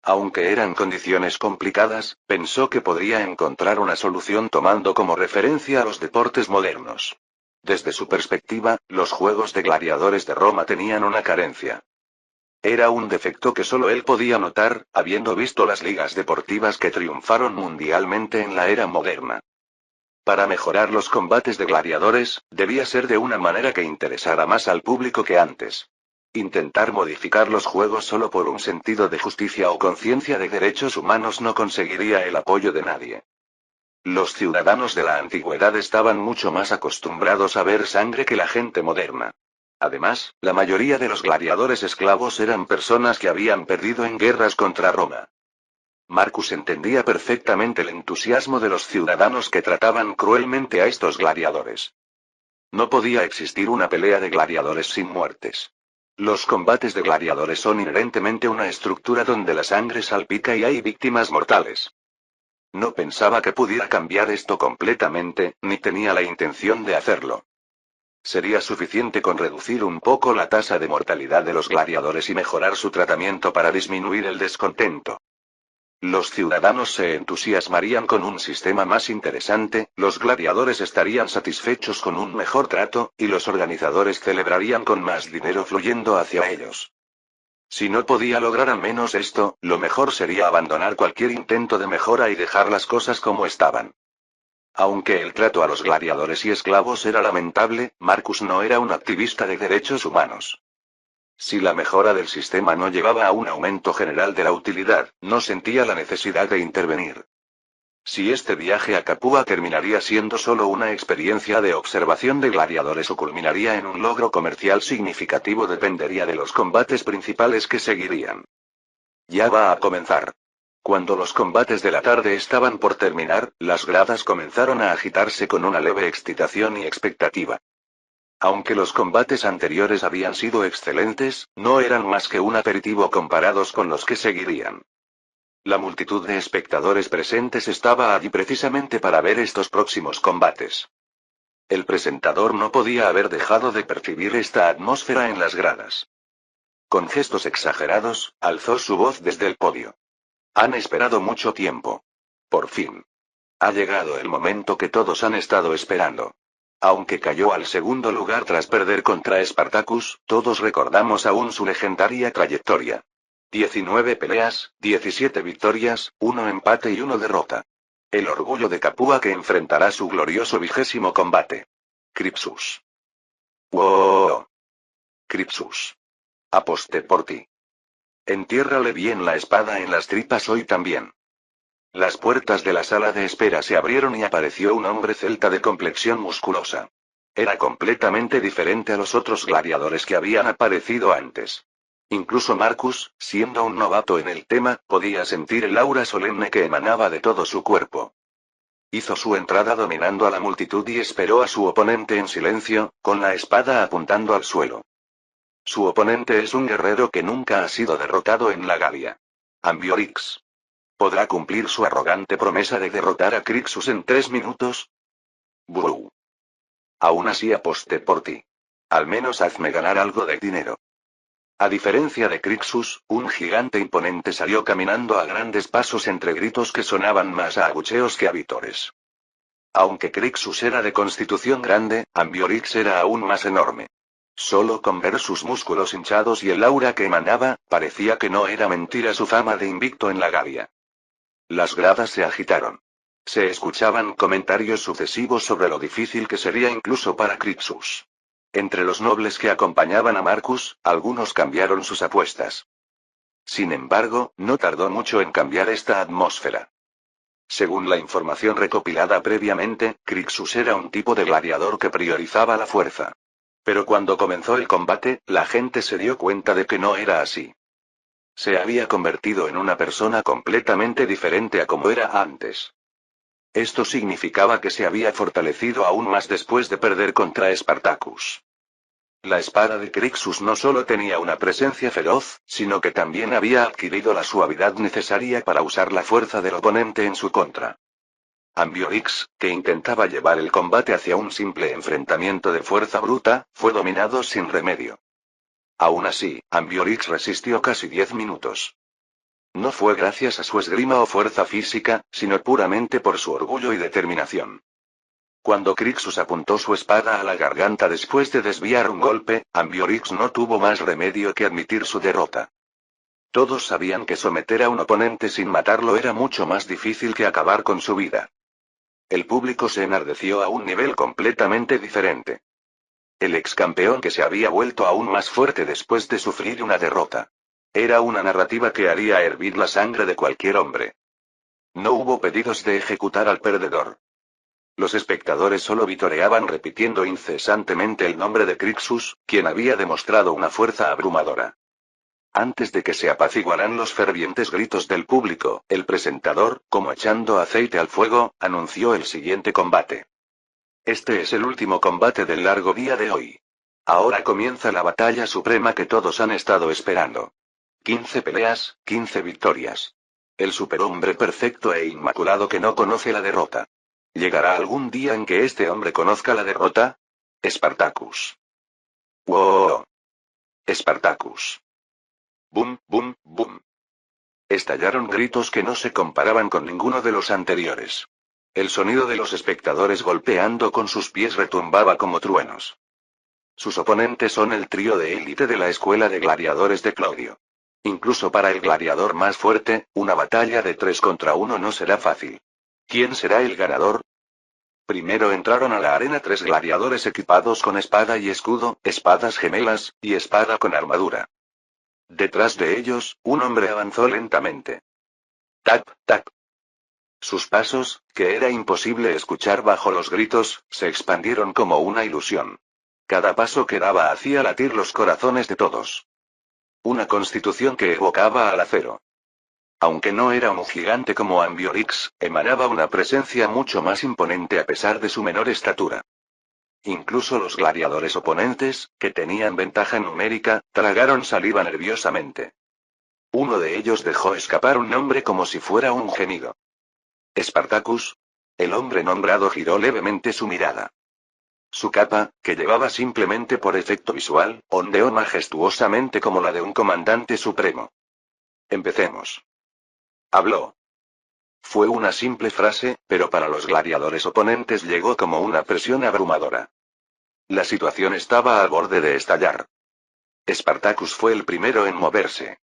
Aunque eran condiciones complicadas, pensó que podría encontrar una solución tomando como referencia a los deportes modernos. Desde su perspectiva, los Juegos de Gladiadores de Roma tenían una carencia. Era un defecto que solo él podía notar, habiendo visto las ligas deportivas que triunfaron mundialmente en la era moderna. Para mejorar los combates de gladiadores, debía ser de una manera que interesara más al público que antes. Intentar modificar los juegos solo por un sentido de justicia o conciencia de derechos humanos no conseguiría el apoyo de nadie. Los ciudadanos de la antigüedad estaban mucho más acostumbrados a ver sangre que la gente moderna. Además, la mayoría de los gladiadores esclavos eran personas que habían perdido en guerras contra Roma. Marcus entendía perfectamente el entusiasmo de los ciudadanos que trataban cruelmente a estos gladiadores. No podía existir una pelea de gladiadores sin muertes. Los combates de gladiadores son inherentemente una estructura donde la sangre salpica y hay víctimas mortales. No pensaba que pudiera cambiar esto completamente, ni tenía la intención de hacerlo. Sería suficiente con reducir un poco la tasa de mortalidad de los gladiadores y mejorar su tratamiento para disminuir el descontento. Los ciudadanos se entusiasmarían con un sistema más interesante, los gladiadores estarían satisfechos con un mejor trato, y los organizadores celebrarían con más dinero fluyendo hacia ellos. Si no podía lograr al menos esto, lo mejor sería abandonar cualquier intento de mejora y dejar las cosas como estaban. Aunque el trato a los gladiadores y esclavos era lamentable, Marcus no era un activista de derechos humanos. Si la mejora del sistema no llevaba a un aumento general de la utilidad, no sentía la necesidad de intervenir. Si este viaje a Capua terminaría siendo solo una experiencia de observación de gladiadores o culminaría en un logro comercial significativo dependería de los combates principales que seguirían. Ya va a comenzar. Cuando los combates de la tarde estaban por terminar, las gradas comenzaron a agitarse con una leve excitación y expectativa. Aunque los combates anteriores habían sido excelentes, no eran más que un aperitivo comparados con los que seguirían. La multitud de espectadores presentes estaba allí precisamente para ver estos próximos combates. El presentador no podía haber dejado de percibir esta atmósfera en las gradas. Con gestos exagerados, alzó su voz desde el podio. Han esperado mucho tiempo. Por fin. Ha llegado el momento que todos han estado esperando. Aunque cayó al segundo lugar tras perder contra Spartacus, todos recordamos aún su legendaria trayectoria. 19 peleas, 17 victorias, 1 empate y 1 derrota. El orgullo de Capua que enfrentará su glorioso 20º combate. Cripsus. ¡Wow! Cripsus. Aposté por ti. Entiérrale bien la espada en las tripas hoy también. Las puertas de la sala de espera se abrieron y apareció un hombre celta de complexión musculosa. Era completamente diferente a los otros gladiadores que habían aparecido antes. Incluso Marcus, siendo un novato en el tema, podía sentir el aura solemne que emanaba de todo su cuerpo. Hizo su entrada dominando a la multitud y esperó a su oponente en silencio, con la espada apuntando al suelo. Su oponente es un guerrero que nunca ha sido derrotado en la Galia. Ambiorix. ¿Podrá cumplir su arrogante promesa de derrotar a Crixus en 3 minutos? ¡Buu! Aún así aposté por ti. Al menos hazme ganar algo de dinero. A diferencia de Crixus, un gigante imponente salió caminando a grandes pasos entre gritos que sonaban más a abucheos que a vítores. Aunque Crixus era de constitución grande, Ambiorix era aún más enorme. Solo con ver sus músculos hinchados y el aura que emanaba, parecía que no era mentira su fama de invicto en la Galia. Las gradas se agitaron. Se escuchaban comentarios sucesivos sobre lo difícil que sería incluso para Crixus. Entre los nobles que acompañaban a Marcus, algunos cambiaron sus apuestas. Sin embargo, no tardó mucho en cambiar esta atmósfera. Según la información recopilada previamente, Crixus era un tipo de gladiador que priorizaba la fuerza. Pero cuando comenzó el combate, la gente se dio cuenta de que no era así. Se había convertido en una persona completamente diferente a como era antes. Esto significaba que se había fortalecido aún más después de perder contra Spartacus. La espada de Crixus no solo tenía una presencia feroz, sino que también había adquirido la suavidad necesaria para usar la fuerza del oponente en su contra. Ambiorix, que intentaba llevar el combate hacia un simple enfrentamiento de fuerza bruta, fue dominado sin remedio. Aún así, Ambiorix resistió casi 10 minutos. No fue gracias a su esgrima o fuerza física, sino puramente por su orgullo y determinación. Cuando Crixus apuntó su espada a la garganta después de desviar un golpe, Ambiorix no tuvo más remedio que admitir su derrota. Todos sabían que someter a un oponente sin matarlo era mucho más difícil que acabar con su vida. El público se enardeció a un nivel completamente diferente. El ex campeón que se había vuelto aún más fuerte después de sufrir una derrota. Era una narrativa que haría hervir la sangre de cualquier hombre. No hubo pedidos de ejecutar al perdedor. Los espectadores solo vitoreaban repitiendo incesantemente el nombre de Crixus, quien había demostrado una fuerza abrumadora. Antes de que se apaciguaran los fervientes gritos del público, el presentador, como echando aceite al fuego, anunció el siguiente combate. Este es el último combate del largo día de hoy. Ahora comienza la batalla suprema que todos han estado esperando. 15 peleas, 15 victorias. El superhombre perfecto e inmaculado que no conoce la derrota. ¿Llegará algún día en que este hombre conozca la derrota? Spartacus. ¡Wow! Spartacus. ¡Bum, bum, bum! Estallaron gritos que no se comparaban con ninguno de los anteriores. El sonido de los espectadores golpeando con sus pies retumbaba como truenos. Sus oponentes son el trío de élite de la escuela de gladiadores de Claudio. Incluso para el gladiador más fuerte, una batalla de 3 contra 1 no será fácil. ¿Quién será el ganador? Primero entraron a la arena 3 gladiadores equipados con espada y escudo, espadas gemelas, y espada con armadura. Detrás de ellos, un hombre avanzó lentamente. Tap, tap. Sus pasos, que era imposible escuchar bajo los gritos, se expandieron como una ilusión. Cada paso que daba hacía latir los corazones de todos. Una constitución que evocaba al acero. Aunque no era un gigante como Ambiorix, emanaba una presencia mucho más imponente a pesar de su menor estatura. Incluso los gladiadores oponentes, que tenían ventaja numérica, tragaron saliva nerviosamente. Uno de ellos dejó escapar un nombre como si fuera un gemido. Spartacus. El hombre nombrado giró levemente su mirada. Su capa, que llevaba simplemente por efecto visual, ondeó majestuosamente como la de un comandante supremo. Empecemos. Habló. Fue una simple frase, pero para los gladiadores oponentes llegó como una presión abrumadora. La situación estaba al borde de estallar. Spartacus fue el primero en moverse.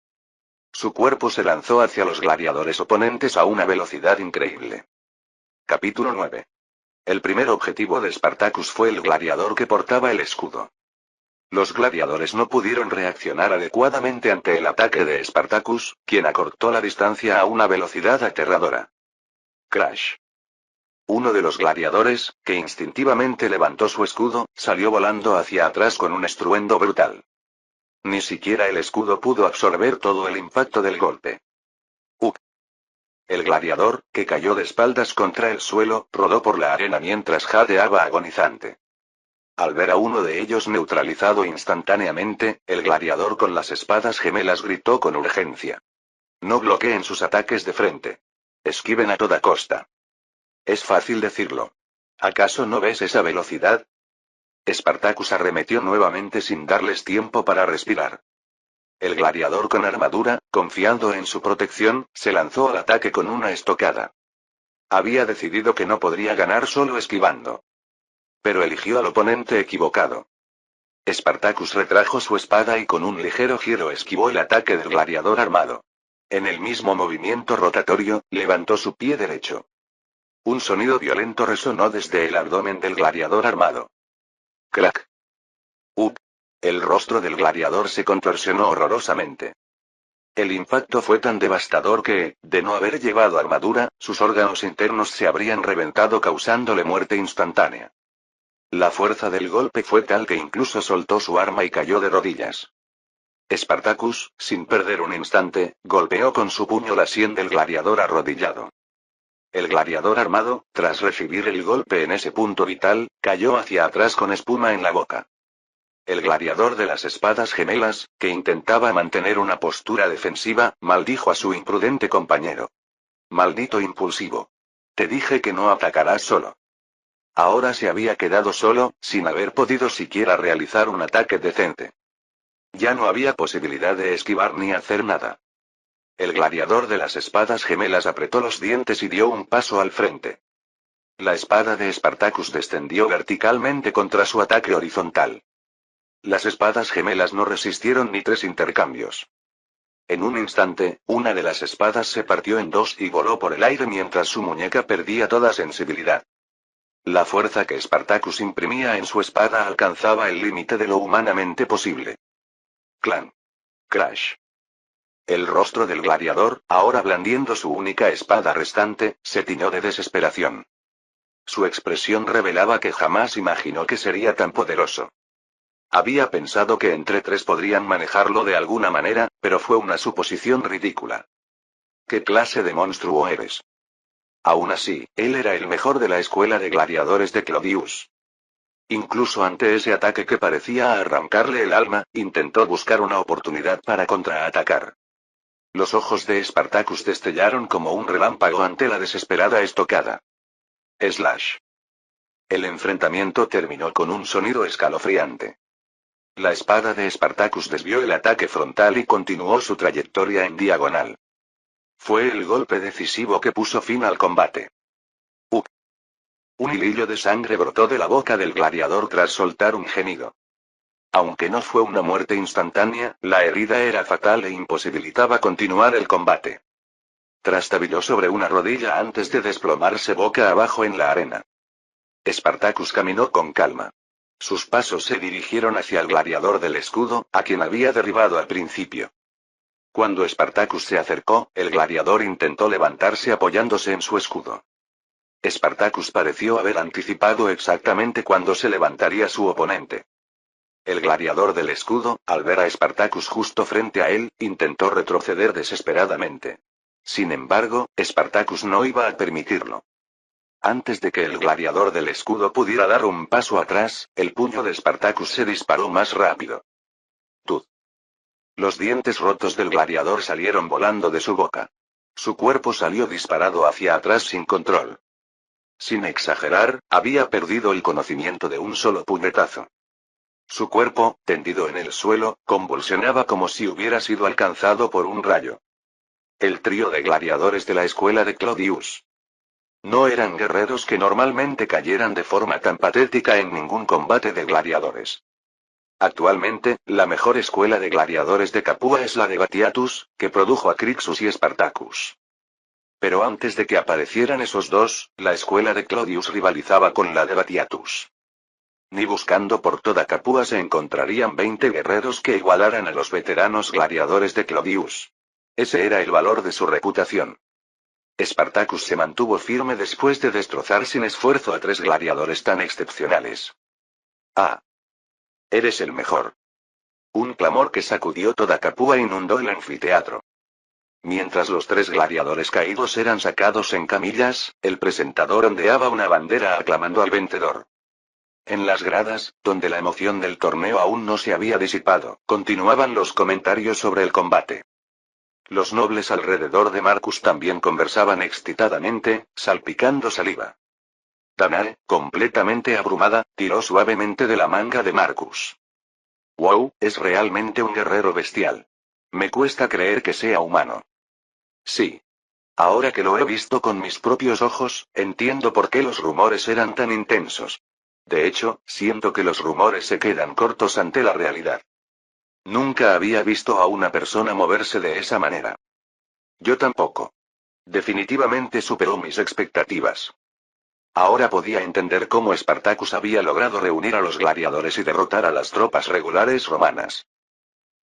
Su cuerpo se lanzó hacia los gladiadores oponentes a una velocidad increíble. Capítulo 9. El primer objetivo de Spartacus fue el gladiador que portaba el escudo. Los gladiadores no pudieron reaccionar adecuadamente ante el ataque de Spartacus, quien acortó la distancia a una velocidad aterradora. Crash. Uno de los gladiadores, que instintivamente levantó su escudo, salió volando hacia atrás con un estruendo brutal. Ni siquiera el escudo pudo absorber todo el impacto del golpe. El gladiador, que cayó de espaldas contra el suelo, rodó por la arena mientras jadeaba agonizante. Al ver a uno de ellos neutralizado instantáneamente, el gladiador con las espadas gemelas gritó con urgencia. No bloqueen sus ataques de frente. Esquiven a toda costa. Es fácil decirlo. ¿Acaso no ves esa velocidad? Spartacus arremetió nuevamente sin darles tiempo para respirar. El gladiador con armadura, confiando en su protección, se lanzó al ataque con una estocada. Había decidido que no podría ganar solo esquivando. Pero eligió al oponente equivocado. Spartacus retrajo su espada y con un ligero giro esquivó el ataque del gladiador armado. En el mismo movimiento rotatorio, levantó su pie derecho. Un sonido violento resonó desde el abdomen del gladiador armado. ¡Crack! El rostro del gladiador se contorsionó horrorosamente. El impacto fue tan devastador que, de no haber llevado armadura, sus órganos internos se habrían reventado causándole muerte instantánea. La fuerza del golpe fue tal que incluso soltó su arma y cayó de rodillas. Spartacus, sin perder un instante, golpeó con su puño la sien del gladiador arrodillado. El gladiador armado, tras recibir el golpe en ese punto vital, cayó hacia atrás con espuma en la boca. El gladiador de las espadas gemelas, que intentaba mantener una postura defensiva, maldijo a su imprudente compañero. Maldito impulsivo. Te dije que no atacarás solo. Ahora se había quedado solo, sin haber podido siquiera realizar un ataque decente. Ya no había posibilidad de esquivar ni hacer nada. El gladiador de las espadas gemelas apretó los dientes y dio un paso al frente. La espada de Spartacus descendió verticalmente contra su ataque horizontal. Las espadas gemelas no resistieron ni 3 intercambios. En un instante, una de las espadas se partió en dos y voló por el aire mientras su muñeca perdía toda sensibilidad. La fuerza que Spartacus imprimía en su espada alcanzaba el límite de lo humanamente posible. Clan. Crash. El rostro del gladiador, ahora blandiendo su única espada restante, se tiñó de desesperación. Su expresión revelaba que jamás imaginó que sería tan poderoso. Había pensado que entre 3 podrían manejarlo de alguna manera, pero fue una suposición ridícula. ¿Qué clase de monstruo eres? Aún así, él era el mejor de la escuela de gladiadores de Clodius. Incluso ante ese ataque que parecía arrancarle el alma, intentó buscar una oportunidad para contraatacar. Los ojos de Spartacus destellaron como un relámpago ante la desesperada estocada. Slash. El enfrentamiento terminó con un sonido escalofriante. La espada de Spartacus desvió el ataque frontal y continuó su trayectoria en diagonal. Fue el golpe decisivo que puso fin al combate. Un hilillo de sangre brotó de la boca del gladiador tras soltar un gemido. Aunque no fue una muerte instantánea, la herida era fatal e imposibilitaba continuar el combate. Trastabilló sobre una rodilla antes de desplomarse boca abajo en la arena. Spartacus caminó con calma. Sus pasos se dirigieron hacia el gladiador del escudo, a quien había derribado al principio. Cuando Spartacus se acercó, el gladiador intentó levantarse apoyándose en su escudo. Spartacus pareció haber anticipado exactamente cuándo se levantaría su oponente. El gladiador del escudo, al ver a Spartacus justo frente a él, intentó retroceder desesperadamente. Sin embargo, Spartacus no iba a permitirlo. Antes de que el gladiador del escudo pudiera dar un paso atrás, el puño de Spartacus se disparó más rápido. ¡Tud! Los dientes rotos del gladiador salieron volando de su boca. Su cuerpo salió disparado hacia atrás sin control. Sin exagerar, había perdido el conocimiento de un solo puñetazo. Su cuerpo, tendido en el suelo, convulsionaba como si hubiera sido alcanzado por un rayo. El trío de gladiadores de la escuela de Clodius. No eran guerreros que normalmente cayeran de forma tan patética en ningún combate de gladiadores. Actualmente, la mejor escuela de gladiadores de Capua es la de Batiatus, que produjo a Crixus y Spartacus. Pero antes de que aparecieran esos dos, la escuela de Clodius rivalizaba con la de Batiatus. Ni buscando por toda Capua se encontrarían 20 guerreros que igualaran a los veteranos gladiadores de Clodius. Ese era el valor de su reputación. Spartacus se mantuvo firme después de destrozar sin esfuerzo a 3 gladiadores tan excepcionales. ¡Ah! Eres el mejor. Un clamor que sacudió toda Capua inundó el anfiteatro. Mientras los 3 gladiadores caídos eran sacados en camillas, el presentador ondeaba una bandera aclamando al vencedor. En las gradas, donde la emoción del torneo aún no se había disipado, continuaban los comentarios sobre el combate. Los nobles alrededor de Marcus también conversaban excitadamente, salpicando saliva. Danae, completamente abrumada, tiró suavemente de la manga de Marcus. «Wow, es realmente un guerrero bestial. Me cuesta creer que sea humano». «Sí. Ahora que lo he visto con mis propios ojos, entiendo por qué los rumores eran tan intensos. De hecho, siento que los rumores se quedan cortos ante la realidad. Nunca había visto a una persona moverse de esa manera. Yo tampoco. Definitivamente superó mis expectativas. Ahora podía entender cómo Spartacus había logrado reunir a los gladiadores y derrotar a las tropas regulares romanas.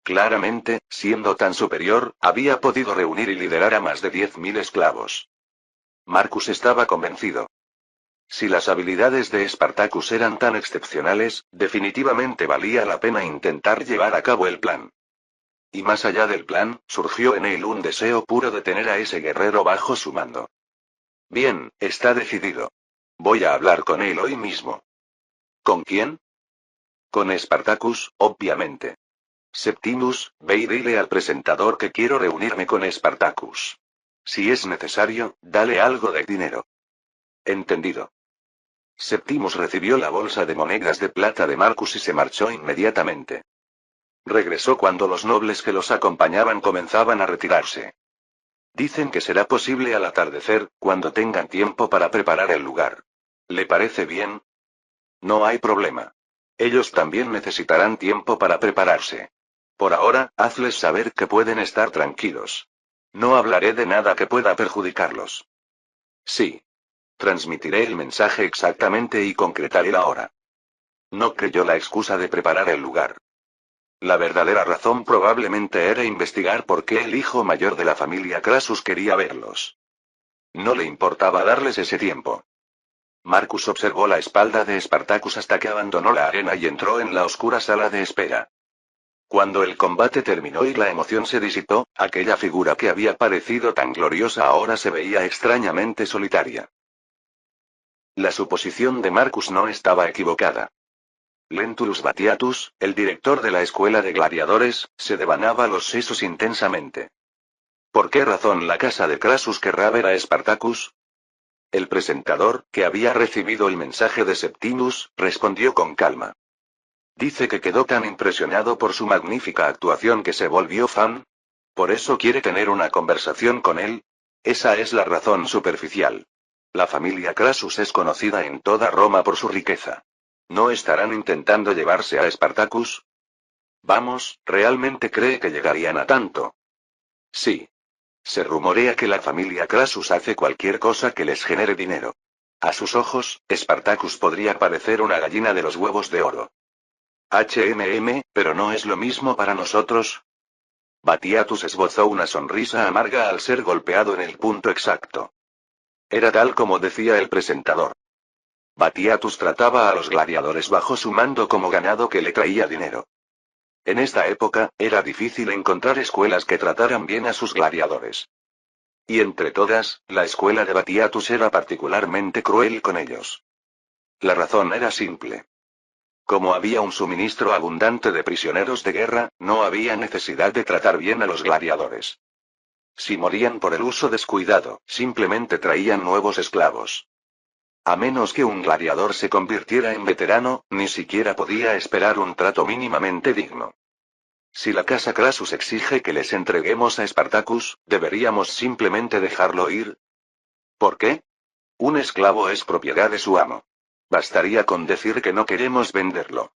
Claramente, siendo tan superior, había podido reunir y liderar a más de 10.000 esclavos. Marcus estaba convencido. Si las habilidades de Spartacus eran tan excepcionales, definitivamente valía la pena intentar llevar a cabo el plan. Y más allá del plan, surgió en él un deseo puro de tener a ese guerrero bajo su mando. Bien, está decidido. Voy a hablar con él hoy mismo. ¿Con quién? Con Spartacus, obviamente. Septimus, ve y dile al presentador que quiero reunirme con Spartacus. Si es necesario, dale algo de dinero. Entendido. Septimus recibió la bolsa de monedas de plata de Marcus y se marchó inmediatamente. Regresó cuando los nobles que los acompañaban comenzaban a retirarse. Dicen que será posible al atardecer, cuando tengan tiempo para preparar el lugar. ¿Le parece bien? No hay problema. Ellos también necesitarán tiempo para prepararse. Por ahora, hazles saber que pueden estar tranquilos. No hablaré de nada que pueda perjudicarlos. Sí. Transmitiré el mensaje exactamente y concretaré la hora. No creyó la excusa de preparar el lugar. La verdadera razón probablemente era investigar por qué el hijo mayor de la familia Crassus quería verlos. No le importaba darles ese tiempo. Marcus observó la espalda de Spartacus hasta que abandonó la arena y entró en la oscura sala de espera. Cuando el combate terminó y la emoción se disipó, aquella figura que había parecido tan gloriosa ahora se veía extrañamente solitaria. La suposición de Marcus no estaba equivocada. Lentulus Batiatus, el director de la escuela de gladiadores, se devanaba los sesos intensamente. ¿Por qué razón la casa de Crassus querrá ver a Spartacus? El presentador, que había recibido el mensaje de Septimus, respondió con calma. Dice que quedó tan impresionado por su magnífica actuación que se volvió fan. ¿Por eso quiere tener una conversación con él? Esa es la razón superficial. La familia Crassus es conocida en toda Roma por su riqueza. ¿No estarán intentando llevarse a Spartacus? Vamos, ¿realmente cree que llegarían a tanto? Sí. Se rumorea que la familia Crassus hace cualquier cosa que les genere dinero. A sus ojos, Spartacus podría parecer una gallina de los huevos de oro. Pero no es lo mismo para nosotros. Batiatus esbozó una sonrisa amarga al ser golpeado en el punto exacto. Era tal como decía el presentador. Batiatus trataba a los gladiadores bajo su mando como ganado que le traía dinero. En esta época, era difícil encontrar escuelas que trataran bien a sus gladiadores. Y entre todas, la escuela de Batiatus era particularmente cruel con ellos. La razón era simple. Como había un suministro abundante de prisioneros de guerra, no había necesidad de tratar bien a los gladiadores. Si morían por el uso descuidado, simplemente traían nuevos esclavos. A menos que un gladiador se convirtiera en veterano, ni siquiera podía esperar un trato mínimamente digno. Si la casa Crassus exige que les entreguemos a Spartacus, ¿deberíamos simplemente dejarlo ir? ¿Por qué? Un esclavo es propiedad de su amo. Bastaría con decir que no queremos venderlo.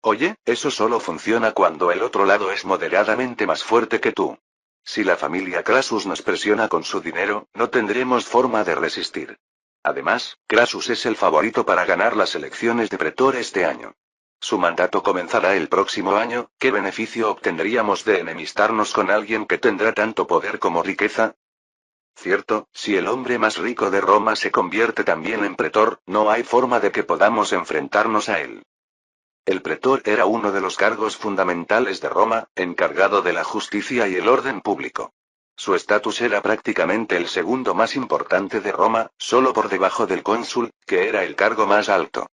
Oye, eso solo funciona cuando el otro lado es moderadamente más fuerte que tú. Si la familia Crassus nos presiona con su dinero, no tendremos forma de resistir. Además, Crassus es el favorito para ganar las elecciones de pretor este año. Su mandato comenzará el próximo año. ¿Qué beneficio obtendríamos de enemistarnos con alguien que tendrá tanto poder como riqueza? Cierto, si el hombre más rico de Roma se convierte también en pretor, no hay forma de que podamos enfrentarnos a él. El pretor era uno de los cargos fundamentales de Roma, encargado de la justicia y el orden público. Su estatus era prácticamente el segundo más importante de Roma, solo por debajo del cónsul, que era el cargo más alto.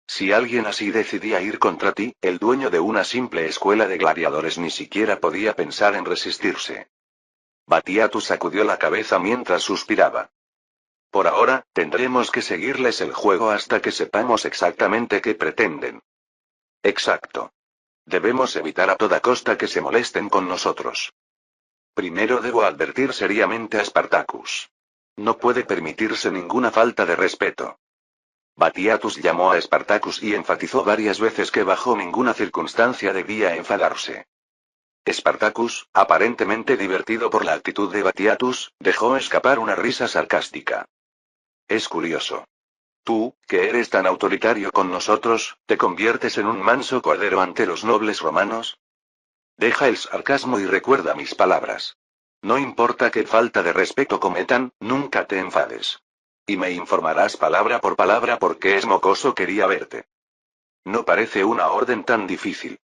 Si alguien así decidía ir contra ti, el dueño de una simple escuela de gladiadores ni siquiera podía pensar en resistirse. Batiatus sacudió la cabeza mientras suspiraba. Por ahora, tendremos que seguirles el juego hasta que sepamos exactamente qué pretenden. Exacto. Debemos evitar a toda costa que se molesten con nosotros. Primero debo advertir seriamente a Spartacus. No puede permitirse ninguna falta de respeto. Batiatus llamó a Spartacus y enfatizó varias veces que bajo ninguna circunstancia debía enfadarse. Spartacus, aparentemente divertido por la actitud de Batiatus, dejó escapar una risa sarcástica. Es curioso. Tú, que eres tan autoritario con nosotros, ¿te conviertes en un manso cordero ante los nobles romanos? Deja el sarcasmo y recuerda mis palabras. No importa qué falta de respeto cometan, nunca te enfades. Y me informarás palabra por palabra por qué es mocoso quería verte. No parece una orden tan difícil.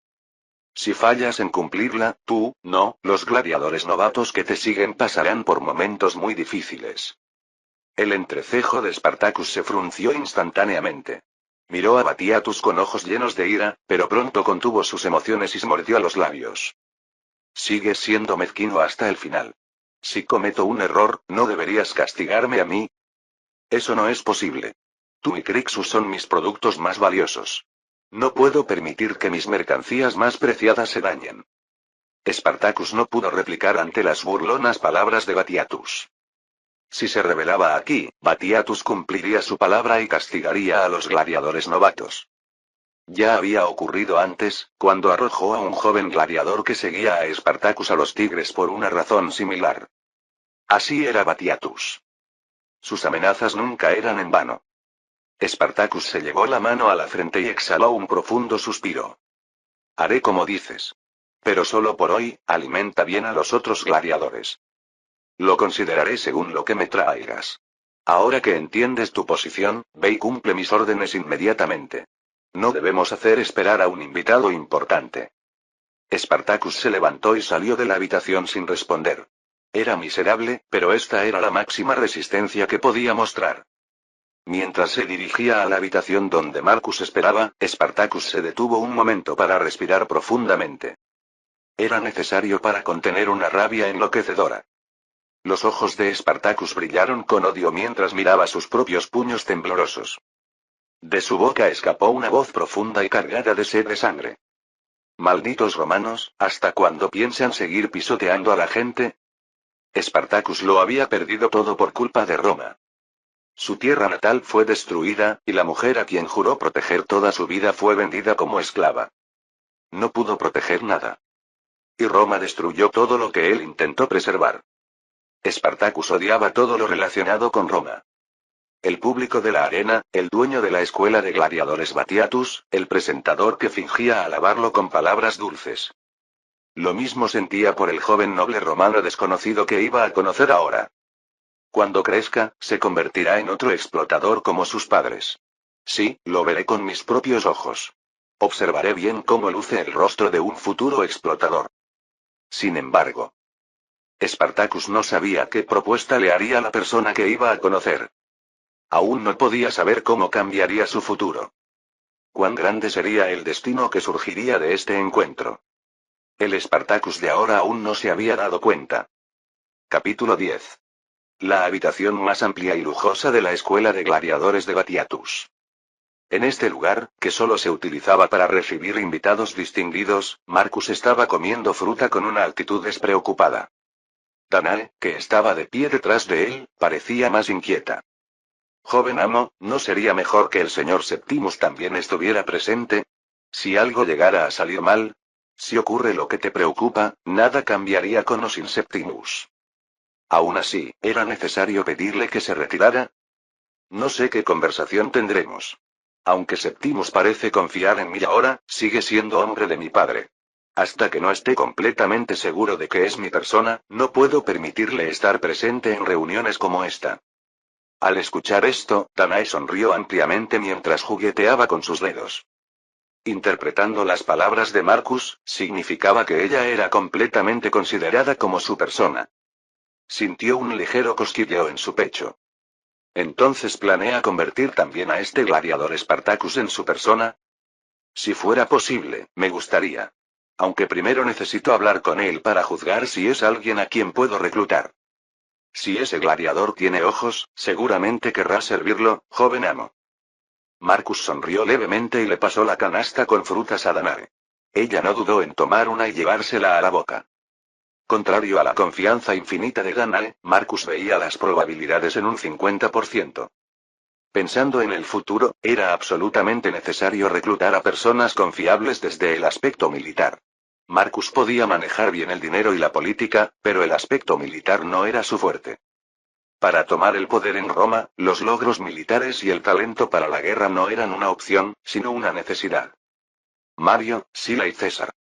Si fallas en cumplirla, tú, no, los gladiadores novatos que te siguen pasarán por momentos muy difíciles. El entrecejo de Spartacus se frunció instantáneamente. Miró a Batiatus con ojos llenos de ira, pero pronto contuvo sus emociones y se mordió los labios. Sigues siendo mezquino hasta el final. Si cometo un error, ¿no deberías castigarme a mí? Eso no es posible. Tú y Crixus son mis productos más valiosos. No puedo permitir que mis mercancías más preciadas se dañen. Spartacus no pudo replicar ante las burlonas palabras de Batiatus. Si se rebelaba aquí, Batiatus cumpliría su palabra y castigaría a los gladiadores novatos. Ya había ocurrido antes, cuando arrojó a un joven gladiador que seguía a Spartacus a los tigres por una razón similar. Así era Batiatus. Sus amenazas nunca eran en vano. Spartacus se llevó la mano a la frente y exhaló un profundo suspiro. Haré como dices. Pero solo por hoy, alimenta bien a los otros gladiadores. Lo consideraré según lo que me traigas. Ahora que entiendes tu posición, ve y cumple mis órdenes inmediatamente. No debemos hacer esperar a un invitado importante. Spartacus se levantó y salió de la habitación sin responder. Era miserable, pero esta era la máxima resistencia que podía mostrar. Mientras se dirigía a la habitación donde Marcus esperaba, Spartacus se detuvo un momento para respirar profundamente. Era necesario para contener una rabia enloquecedora. Los ojos de Spartacus brillaron con odio mientras miraba sus propios puños temblorosos. De su boca escapó una voz profunda y cargada de sed de sangre. Malditos romanos, ¿hasta cuándo piensan seguir pisoteando a la gente? Spartacus lo había perdido todo por culpa de Roma. Su tierra natal fue destruida, y la mujer a quien juró proteger toda su vida fue vendida como esclava. No pudo proteger nada. Y Roma destruyó todo lo que él intentó preservar. Spartacus odiaba todo lo relacionado con Roma. El público de la arena, el dueño de la escuela de gladiadores Batiatus, el presentador que fingía alabarlo con palabras dulces. Lo mismo sentía por el joven noble romano desconocido que iba a conocer ahora. Cuando crezca, se convertirá en otro explotador como sus padres. Sí, lo veré con mis propios ojos. Observaré bien cómo luce el rostro de un futuro explotador. Sin embargo, Spartacus no sabía qué propuesta le haría la persona que iba a conocer. Aún no podía saber cómo cambiaría su futuro. Cuán grande sería el destino que surgiría de este encuentro. El Spartacus de ahora aún no se había dado cuenta. Capítulo 10. La habitación más amplia y lujosa de la escuela de gladiadores de Batiatus. En este lugar, que solo se utilizaba para recibir invitados distinguidos, Marcus estaba comiendo fruta con una actitud despreocupada. Danae, que estaba de pie detrás de él, parecía más inquieta. Joven amo, ¿no sería mejor que el señor Septimus también estuviera presente? Si algo llegara a salir mal, si ocurre lo que te preocupa, nada cambiaría con o sin Septimus. Aún así, ¿era necesario pedirle que se retirara? No sé qué conversación tendremos. Aunque Septimus parece confiar en mí ahora, sigue siendo hombre de mi padre. Hasta que no esté completamente seguro de que es mi persona, no puedo permitirle estar presente en reuniones como esta. Al escuchar esto, Danae sonrió ampliamente mientras jugueteaba con sus dedos. Interpretando las palabras de Marcus, significaba que ella era completamente considerada como su persona. Sintió un ligero cosquilleo en su pecho. ¿Entonces planea convertir también a este gladiador Spartacus en su persona? Si fuera posible, me gustaría. Aunque primero necesito hablar con él para juzgar si es alguien a quien puedo reclutar. Si ese gladiador tiene ojos, seguramente querrá servirlo, joven amo. Marcus sonrió levemente y le pasó la canasta con frutas a Danae. Ella no dudó en tomar una y llevársela a la boca. Contrario a la confianza infinita de Danae, Marcus veía las probabilidades en un 50%. Pensando en el futuro, era absolutamente necesario reclutar a personas confiables desde el aspecto militar. Marcus podía manejar bien el dinero y la política, pero el aspecto militar no era su fuerte. Para tomar el poder en Roma, los logros militares y el talento para la guerra no eran una opción, sino una necesidad. Mario, Sila y César.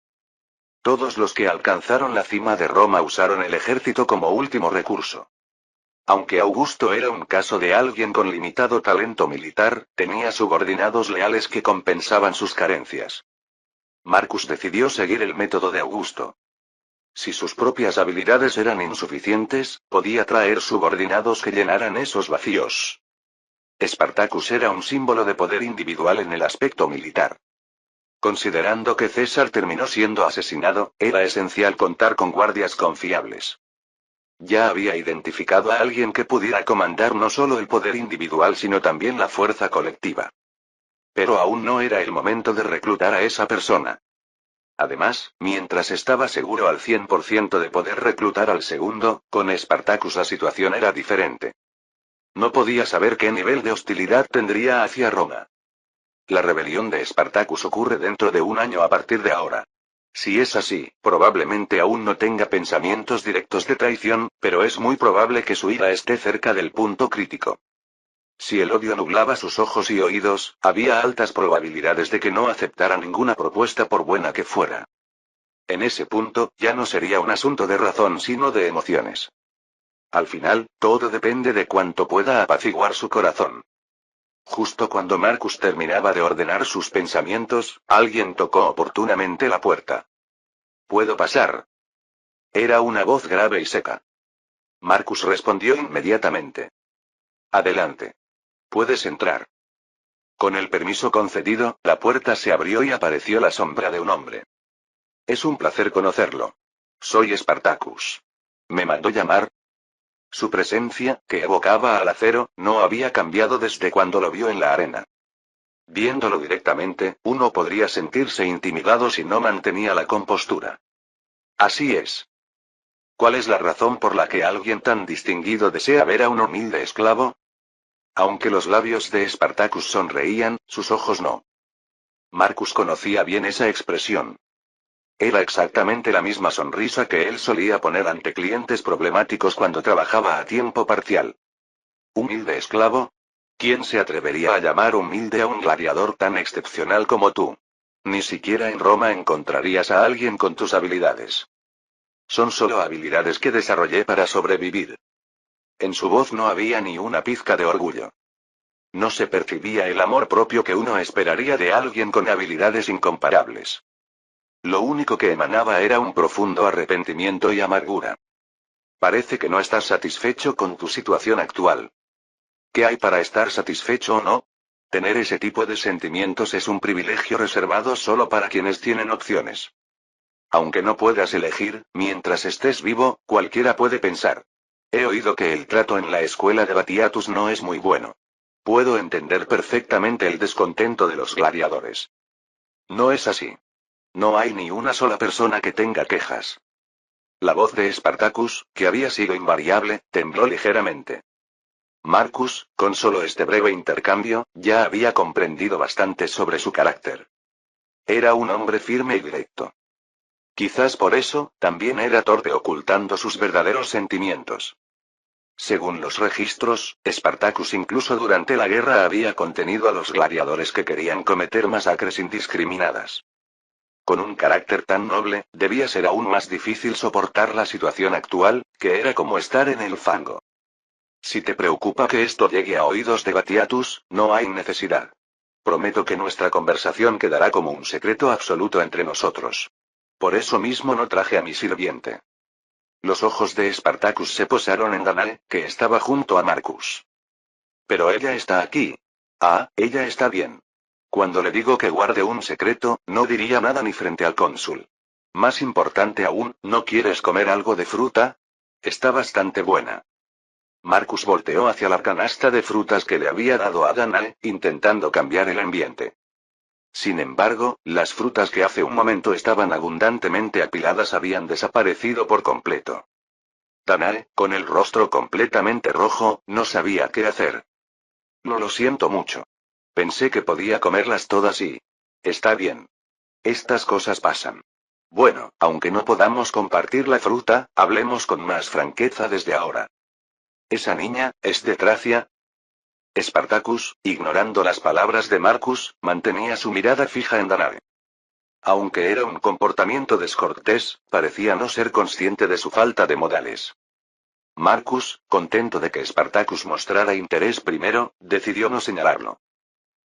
Todos los que alcanzaron la cima de Roma usaron el ejército como último recurso. Aunque Augusto era un caso de alguien con limitado talento militar, tenía subordinados leales que compensaban sus carencias. Marcus decidió seguir el método de Augusto. Si sus propias habilidades eran insuficientes, podía traer subordinados que llenaran esos vacíos. Spartacus era un símbolo de poder individual en el aspecto militar. Considerando que César terminó siendo asesinado, era esencial contar con guardias confiables. Ya había identificado a alguien que pudiera comandar no solo el poder individual sino también la fuerza colectiva. Pero aún no era el momento de reclutar a esa persona. Además, mientras estaba seguro al 100% de poder reclutar al segundo, con Spartacus la situación era diferente. No podía saber qué nivel de hostilidad tendría hacia Roma. La rebelión de Spartacus ocurre dentro de un año a partir de ahora. Si es así, probablemente aún no tenga pensamientos directos de traición, pero es muy probable que su ira esté cerca del punto crítico. Si el odio nublaba sus ojos y oídos, había altas probabilidades de que no aceptara ninguna propuesta por buena que fuera. En ese punto, ya no sería un asunto de razón sino de emociones. Al final, todo depende de cuánto pueda apaciguar su corazón. Justo cuando Marcus terminaba de ordenar sus pensamientos, alguien tocó oportunamente la puerta. ¿Puedo pasar? Era una voz grave y seca. Marcus respondió inmediatamente. Adelante. Puedes entrar. Con el permiso concedido, la puerta se abrió y apareció la sombra de un hombre. Es un placer conocerlo. Soy Spartacus. ¿Me mandó llamar? Su presencia, que evocaba al acero, no había cambiado desde cuando lo vio en la arena. Viéndolo directamente, uno podría sentirse intimidado si no mantenía la compostura. Así es. ¿Cuál es la razón por la que alguien tan distinguido desea ver a un humilde esclavo? Aunque los labios de Spartacus sonreían, sus ojos no. Marcus conocía bien esa expresión. Era exactamente la misma sonrisa que él solía poner ante clientes problemáticos cuando trabajaba a tiempo parcial. ¿Humilde esclavo? ¿Quién se atrevería a llamar humilde a un gladiador tan excepcional como tú? Ni siquiera en Roma encontrarías a alguien con tus habilidades. Son solo habilidades que desarrollé para sobrevivir. En su voz no había ni una pizca de orgullo. No se percibía el amor propio que uno esperaría de alguien con habilidades incomparables. Lo único que emanaba era un profundo arrepentimiento y amargura. Parece que no estás satisfecho con tu situación actual. ¿Qué hay para estar satisfecho o no? Tener ese tipo de sentimientos es un privilegio reservado solo para quienes tienen opciones. Aunque no puedas elegir, mientras estés vivo, cualquiera puede pensar. He oído que el trato en la escuela de Batiatus no es muy bueno. Puedo entender perfectamente el descontento de los gladiadores. No es así. No hay ni una sola persona que tenga quejas. La voz de Spartacus, que había sido invariable, tembló ligeramente. Marcus, con solo este breve intercambio, ya había comprendido bastante sobre su carácter. Era un hombre firme y directo. Quizás por eso, también era torpe ocultando sus verdaderos sentimientos. Según los registros, Spartacus incluso durante la guerra había contenido a los gladiadores que querían cometer masacres indiscriminadas. Con un carácter tan noble, debía ser aún más difícil soportar la situación actual, que era como estar en el fango. Si te preocupa que esto llegue a oídos de Batiatus, no hay necesidad. Prometo que nuestra conversación quedará como un secreto absoluto entre nosotros. Por eso mismo no traje a mi sirviente. Los ojos de Spartacus se posaron en Danae, que estaba junto a Marcus. Pero ella está aquí. Ah, ella está bien. Cuando le digo que guarde un secreto, no diría nada ni frente al cónsul. Más importante aún, ¿no quieres comer algo de fruta? Está bastante buena. Marcus volteó hacia la canasta de frutas que le había dado a Danae, intentando cambiar el ambiente. Sin embargo, las frutas que hace un momento estaban abundantemente apiladas habían desaparecido por completo. Danae, con el rostro completamente rojo, no sabía qué hacer. Lo siento mucho. Pensé que podía comerlas todas y... Está bien. Estas cosas pasan. Bueno, aunque no podamos compartir la fruta, hablemos con más franqueza desde ahora. ¿Esa niña, es de Tracia? Spartacus, ignorando las palabras de Marcus, mantenía su mirada fija en Danae. Aunque era un comportamiento descortés, parecía no ser consciente de su falta de modales. Marcus, contento de que Spartacus mostrara interés primero, decidió no señalarlo.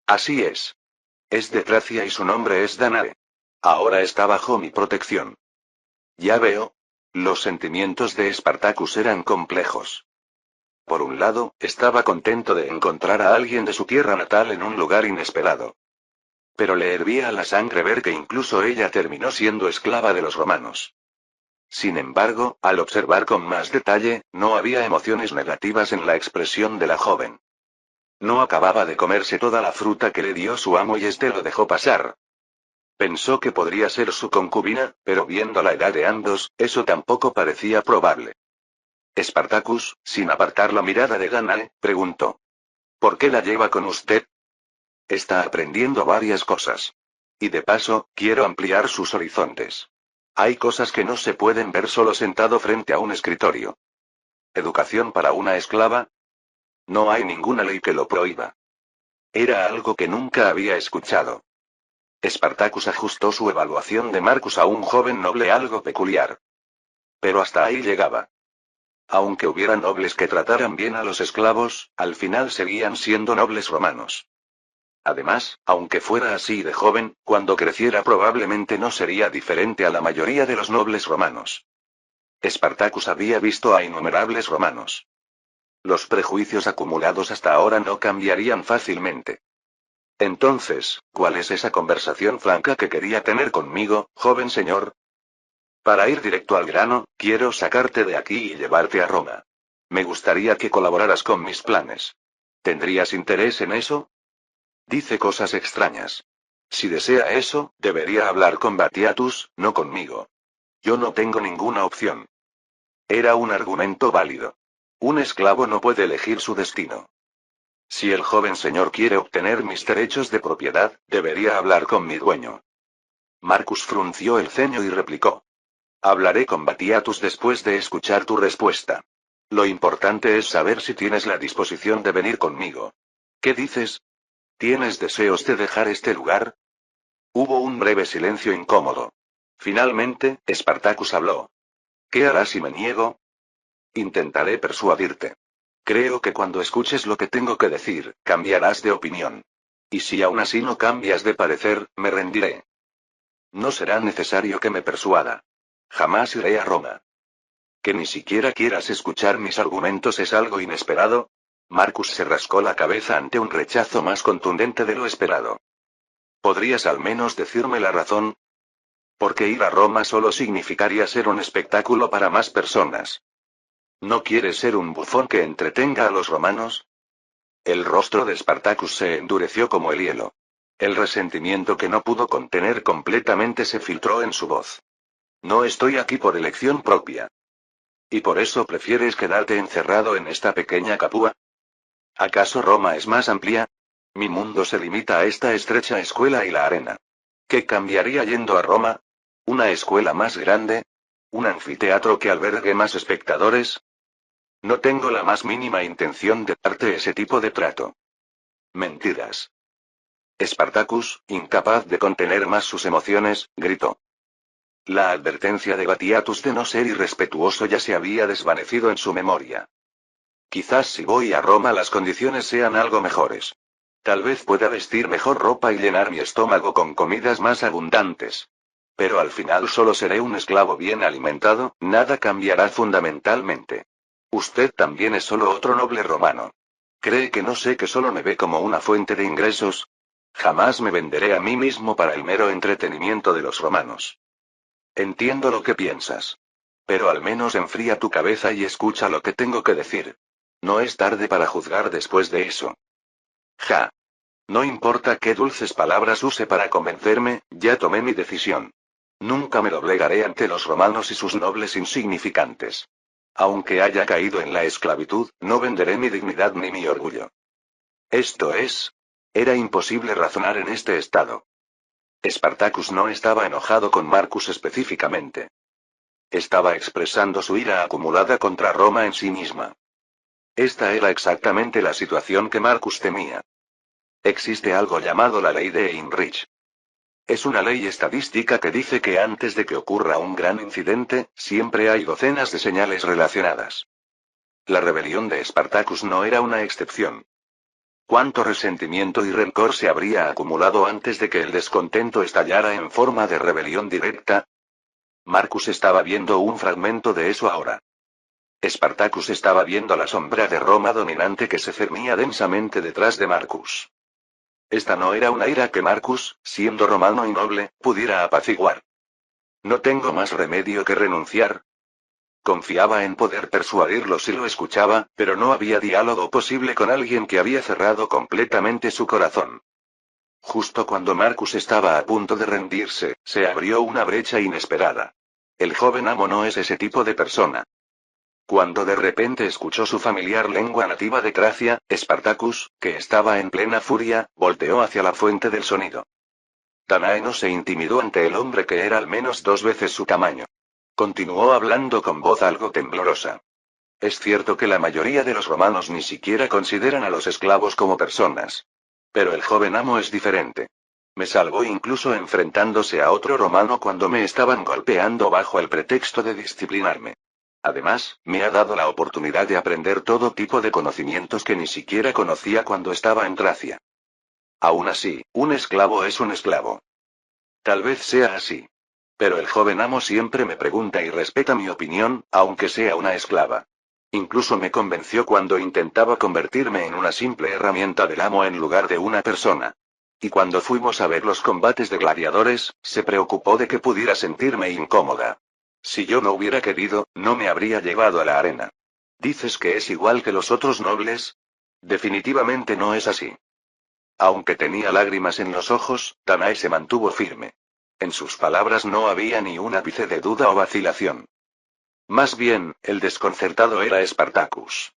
Así es. Es de Tracia y su nombre es Danae. Ahora está bajo mi protección. Ya veo. Los sentimientos de Spartacus eran complejos. Por un lado, estaba contento de encontrar a alguien de su tierra natal en un lugar inesperado. Pero le hervía la sangre ver que incluso ella terminó siendo esclava de los romanos. Sin embargo, al observar con más detalle, no había emociones negativas en la expresión de la joven. No acababa de comerse toda la fruta que le dio su amo y este lo dejó pasar. Pensó que podría ser su concubina, pero viendo la edad de ambos, eso tampoco parecía probable. Spartacus, sin apartar la mirada de Danae, preguntó. ¿Por qué la lleva con usted? Está aprendiendo varias cosas. Y de paso, quiero ampliar sus horizontes. Hay cosas que no se pueden ver solo sentado frente a un escritorio. ¿Educación para una esclava? No hay ninguna ley que lo prohíba. Era algo que nunca había escuchado. Spartacus ajustó su evaluación de Marcus a un joven noble algo peculiar. Pero hasta ahí llegaba. Aunque hubiera nobles que trataran bien a los esclavos, al final seguían siendo nobles romanos. Además, aunque fuera así de joven, cuando creciera probablemente no sería diferente a la mayoría de los nobles romanos. Spartacus había visto a innumerables romanos. Los prejuicios acumulados hasta ahora no cambiarían fácilmente. Entonces, ¿cuál es esa conversación franca que quería tener conmigo, joven señor? Para ir directo al grano, quiero sacarte de aquí y llevarte a Roma. Me gustaría que colaboraras con mis planes. ¿Tendrías interés en eso? Dice cosas extrañas. Si desea eso, debería hablar con Batiatus, no conmigo. Yo no tengo ninguna opción. Era un argumento válido. Un esclavo no puede elegir su destino. Si el joven señor quiere obtener mis derechos de propiedad, debería hablar con mi dueño. Marcus frunció el ceño y replicó. Hablaré con Batiatus después de escuchar tu respuesta. Lo importante es saber si tienes la disposición de venir conmigo. ¿Qué dices? ¿Tienes deseos de dejar este lugar? Hubo un breve silencio incómodo. Finalmente, Spartacus habló. ¿Qué harás si me niego? Intentaré persuadirte. Creo que cuando escuches lo que tengo que decir, cambiarás de opinión. Y si aún así no cambias de parecer, me rendiré. No será necesario que me persuada. Jamás iré a Roma. ¿Que ni siquiera quieras escuchar mis argumentos es algo inesperado? Marcus se rascó la cabeza ante un rechazo más contundente de lo esperado. ¿Podrías al menos decirme la razón? Porque ir a Roma solo significaría ser un espectáculo para más personas. ¿No quieres ser un bufón que entretenga a los romanos? El rostro de Spartacus se endureció como el hielo. El resentimiento que no pudo contener completamente se filtró en su voz. No estoy aquí por elección propia. ¿Y por eso prefieres quedarte encerrado en esta pequeña Capua? ¿Acaso Roma es más amplia? Mi mundo se limita a esta estrecha escuela y la arena. ¿Qué cambiaría yendo a Roma? ¿Una escuela más grande? ¿Un anfiteatro que albergue más espectadores? No tengo la más mínima intención de darte ese tipo de trato. Mentiras. Spartacus, incapaz de contener más sus emociones, gritó. La advertencia de Batiatus de no ser irrespetuoso ya se había desvanecido en su memoria. Quizás si voy a Roma las condiciones sean algo mejores. Tal vez pueda vestir mejor ropa y llenar mi estómago con comidas más abundantes. Pero al final solo seré un esclavo bien alimentado, nada cambiará fundamentalmente. Usted también es solo otro noble romano. ¿Cree que no sé que solo me ve como una fuente de ingresos? Jamás me venderé a mí mismo para el mero entretenimiento de los romanos. Entiendo lo que piensas. Pero al menos enfría tu cabeza y escucha lo que tengo que decir. No es tarde para juzgar después de eso. Ja. No importa qué dulces palabras use para convencerme, ya tomé mi decisión. Nunca me doblegaré ante los romanos y sus nobles insignificantes. Aunque haya caído en la esclavitud, no venderé mi dignidad ni mi orgullo. Esto es. Era imposible razonar en este estado. Spartacus no estaba enojado con Marcus específicamente. Estaba expresando su ira acumulada contra Roma en sí misma. Esta era exactamente la situación que Marcus temía. Existe algo llamado la ley de Heinrich. Es una ley estadística que dice que antes de que ocurra un gran incidente, siempre hay docenas de señales relacionadas. La rebelión de Spartacus no era una excepción. ¿Cuánto resentimiento y rencor se habría acumulado antes de que el descontento estallara en forma de rebelión directa? Marcus estaba viendo un fragmento de eso ahora. Spartacus estaba viendo la sombra de Roma dominante que se cernía densamente detrás de Marcus. Esta no era una ira que Marcus, siendo romano y noble, pudiera apaciguar. No tengo más remedio que renunciar. Confiaba en poder persuadirlo si lo escuchaba, pero no había diálogo posible con alguien que había cerrado completamente su corazón. Justo cuando Marcus estaba a punto de rendirse, se abrió una brecha inesperada. El joven amo no es ese tipo de persona. Cuando de repente escuchó su familiar lengua nativa de Tracia, Spartacus, que estaba en plena furia, volteó hacia la fuente del sonido. Danae no se intimidó ante el hombre que era al menos 2 veces su tamaño. Continuó hablando con voz algo temblorosa. Es cierto que la mayoría de los romanos ni siquiera consideran a los esclavos como personas. Pero el joven amo es diferente. Me salvó incluso enfrentándose a otro romano cuando me estaban golpeando bajo el pretexto de disciplinarme. Además, me ha dado la oportunidad de aprender todo tipo de conocimientos que ni siquiera conocía cuando estaba en Tracia. Aún así, un esclavo es un esclavo. Tal vez sea así. Pero el joven amo siempre me pregunta y respeta mi opinión, aunque sea una esclava. Incluso me convenció cuando intentaba convertirme en una simple herramienta del amo en lugar de una persona. Y cuando fuimos a ver los combates de gladiadores, se preocupó de que pudiera sentirme incómoda. Si yo no hubiera querido, no me habría llevado a la arena. ¿Dices que es igual que los otros nobles? Definitivamente no es así. Aunque tenía lágrimas en los ojos, Danae se mantuvo firme. En sus palabras no había ni un ápice de duda o vacilación. Más bien, el desconcertado era Spartacus.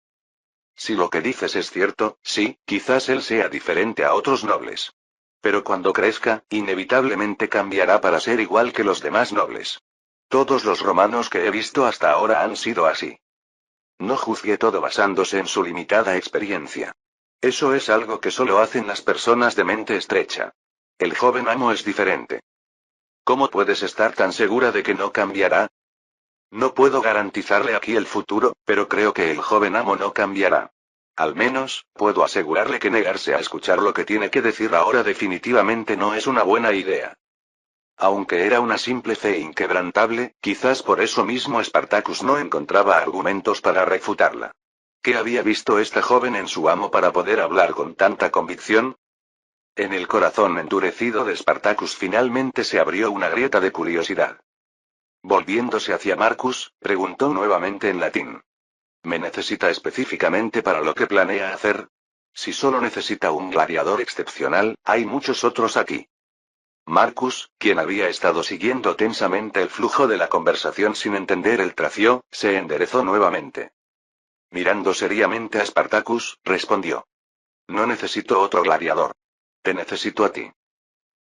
Si lo que dices es cierto, sí, quizás él sea diferente a otros nobles. Pero cuando crezca, inevitablemente cambiará para ser igual que los demás nobles. Todos los romanos que he visto hasta ahora han sido así. No juzgue todo basándose en su limitada experiencia. Eso es algo que solo hacen las personas de mente estrecha. El joven amo es diferente. ¿Cómo puedes estar tan segura de que no cambiará? No puedo garantizarle aquí el futuro, pero creo que el joven amo no cambiará. Al menos, puedo asegurarle que negarse a escuchar lo que tiene que decir ahora definitivamente no es una buena idea. Aunque era una simple fe inquebrantable, quizás por eso mismo Spartacus no encontraba argumentos para refutarla. ¿Qué había visto esta joven en su amo para poder hablar con tanta convicción? En el corazón endurecido de Spartacus finalmente se abrió una grieta de curiosidad. Volviéndose hacia Marcus, preguntó nuevamente en latín. ¿Me necesita específicamente para lo que planea hacer? Si solo necesita un gladiador excepcional, hay muchos otros aquí. Marcus, quien había estado siguiendo tensamente el flujo de la conversación sin entender el tracio, se enderezó nuevamente. Mirando seriamente a Spartacus, respondió. No necesito otro gladiador. Te necesito a ti.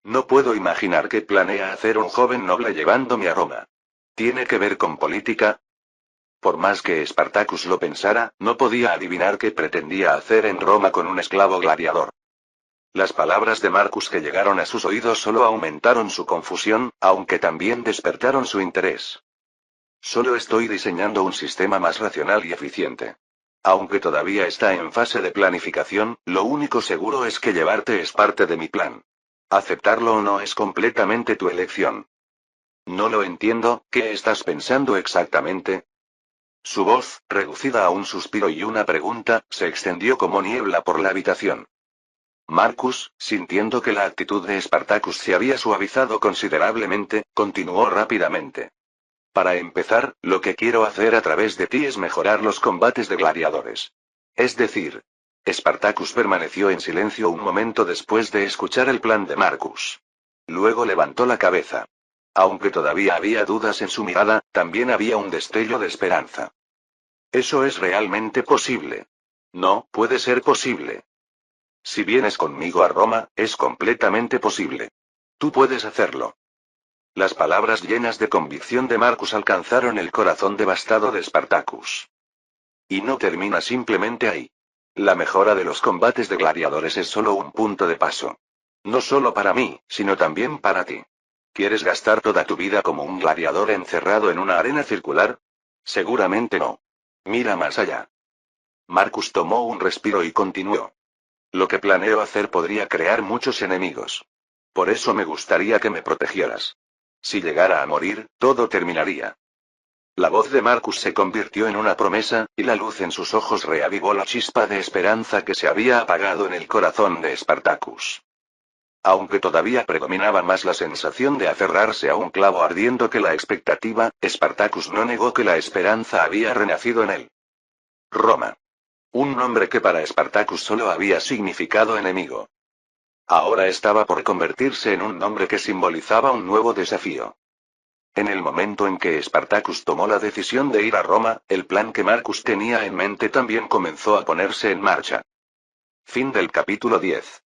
No puedo imaginar qué planea hacer un joven noble llevándome a Roma. ¿Tiene que ver con política? Por más que Spartacus lo pensara, no podía adivinar qué pretendía hacer en Roma con un esclavo gladiador. Las palabras de Marcus que llegaron a sus oídos solo aumentaron su confusión, aunque también despertaron su interés. Solo estoy diseñando un sistema más racional y eficiente. Aunque todavía está en fase de planificación, lo único seguro es que llevarte es parte de mi plan. Aceptarlo o no es completamente tu elección. No lo entiendo, ¿qué estás pensando exactamente? Su voz, reducida a un suspiro y una pregunta, se extendió como niebla por la habitación. Marcus, sintiendo que la actitud de Spartacus se había suavizado considerablemente, continuó rápidamente. Para empezar, lo que quiero hacer a través de ti es mejorar los combates de gladiadores. Es decir, Spartacus permaneció en silencio un momento después de escuchar el plan de Marcus. Luego levantó la cabeza. Aunque todavía había dudas en su mirada, también había un destello de esperanza. ¿Eso es realmente posible? No, puede ser posible. Si vienes conmigo a Roma, es completamente posible. Tú puedes hacerlo. Las palabras llenas de convicción de Marcus alcanzaron el corazón devastado de Spartacus. Y no termina simplemente ahí. La mejora de los combates de gladiadores es solo un punto de paso. No solo para mí, sino también para ti. ¿Quieres gastar toda tu vida como un gladiador encerrado en una arena circular? Seguramente no. Mira más allá. Marcus tomó un respiro y continuó. Lo que planeo hacer podría crear muchos enemigos. Por eso me gustaría que me protegieras. Si llegara a morir, todo terminaría. La voz de Marcus se convirtió en una promesa, y la luz en sus ojos reavivó la chispa de esperanza que se había apagado en el corazón de Spartacus. Aunque todavía predominaba más la sensación de aferrarse a un clavo ardiendo que la expectativa, Spartacus no negó que la esperanza había renacido en él. Roma. Un nombre que para Spartacus solo había significado enemigo. Ahora estaba por convertirse en un nombre que simbolizaba un nuevo desafío. En el momento en que Spartacus tomó la decisión de ir a Roma, el plan que Marcus tenía en mente también comenzó a ponerse en marcha. Fin del capítulo 10.